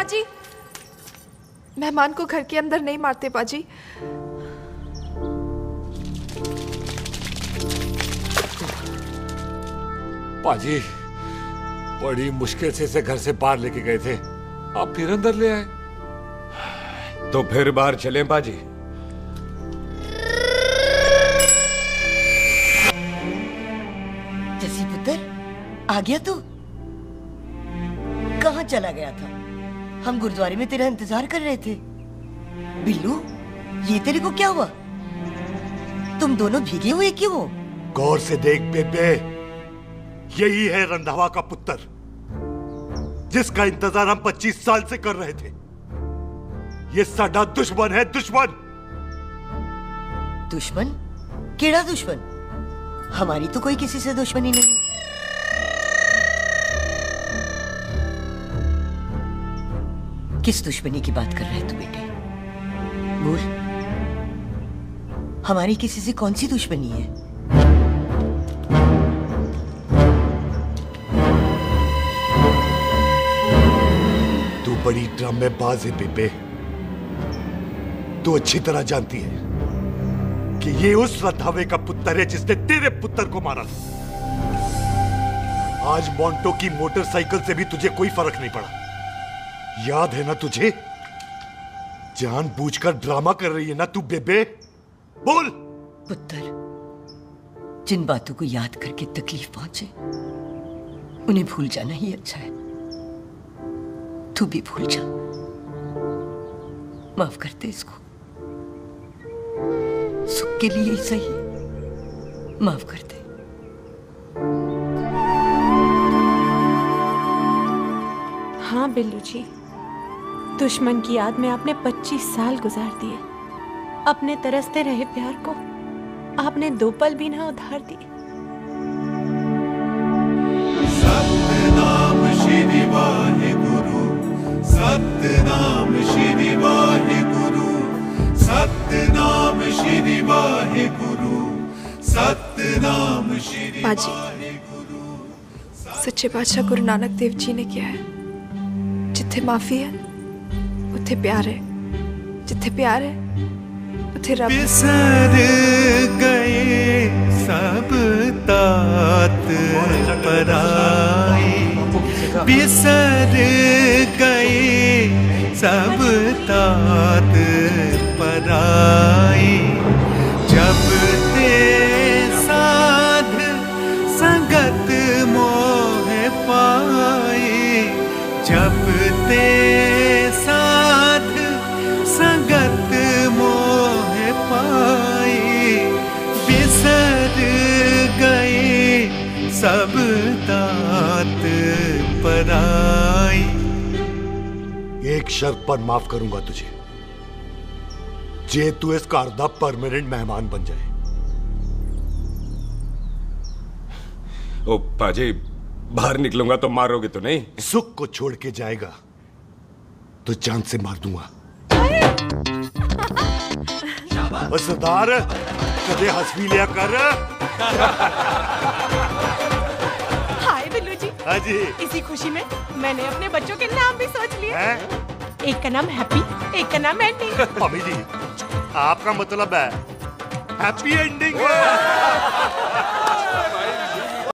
पाजी, मेहमान को घर के अंदर नहीं मारते पाजी। पाजी, बड़ी मुश्किल से इसे घर से बाहर लेके गए थे, आप फिर अंदर ले आए। तो फिर बाहर चलें पाजी? जसी पुत्र, आ गया तू? कहाँ चला गया था? हम गुरुद्वारे में तेरा इंतजार कर रहे थे। बिल्लू, ये तेरे को क्या हुआ? तुम दोनों भीगे हुए क्यों हो? गौर से देख बेबे, यही है रंधावा का पुत्र, जिसका इंतजार हम 25 साल से कर रहे थे। ये साडा दुश्मन है, दुश्मन। दुश्मन? केड़ा दुश्मन? हमारी तो कोई किसी से दुश्मनी नहीं। किस दुश्मनी की बात कर रहे तू बेटे? बोल, हमारी किसी से कौन सी दुश्मनी है? तू बड़ी ड्रामेबाज है बेबे। तू अच्छी तरह जानती है कि ये उस रंधावे का पुत्र है जिसने तेरे पुत्र को मारा था। आज मोंटो की मोटरसाइकिल से भी तुझे कोई फर्क नहीं पड़ा। याद है ना तुझे? जानबूझकर ड्रामा कर रही है ना तू बेबे? बोल। पुत्र, जिन बातों को याद करके तकलीफ पहुंचे उन्हें भूल जाना ही अच्छा है। तू भी भूल जा। माफ कर दे इसको, सुख के लिए ही सही। माफ कर दे। हाँ बिल्लू जी, दुश्मन की याद में आपने 25 साल गुजार दिए। अपने तरसते रहे प्यार को आपने 2 पल भी ना उधार दिए। सतनाम श्री वाहेगुरु, सतनाम श्री वाहेगुरु, सतनाम श्री वाहेगुरु, सतनाम श्री वाहेगुरु। सच्चे बादशाह गुरु नानक देव जी ने किया है, जिथे माफी है उथे प्यार है, जिथे प्यार है उथे रब। बिसर गए सब तात पराए, बिसर गए सब तात पराए। जब ते साध संगत मोह पाए, जब ते साध संगत मोह पाए, बिसर गए सब तात पराए। एक शर्त पर माफ करूंगा तुझे, जे तू इस घर दा परमानेंट मेहमान बन जाए। ओ पाजी, बाहर निकलूंगा तो मारोगे तो नहीं? सुख को छोड़ के जाएगा तो जान से मार दूंगा। सरदार, कदे हंस भी लिया कर। हाय बिल्लू जी। हाँ जी। इसी खुशी में मैंने अपने बच्चों के नाम भी सोच लिए। एक का नाम हैप्पी, एक का नाम एंडी। अभी जी, आपका मतलब है हैप्पी एंडिंग।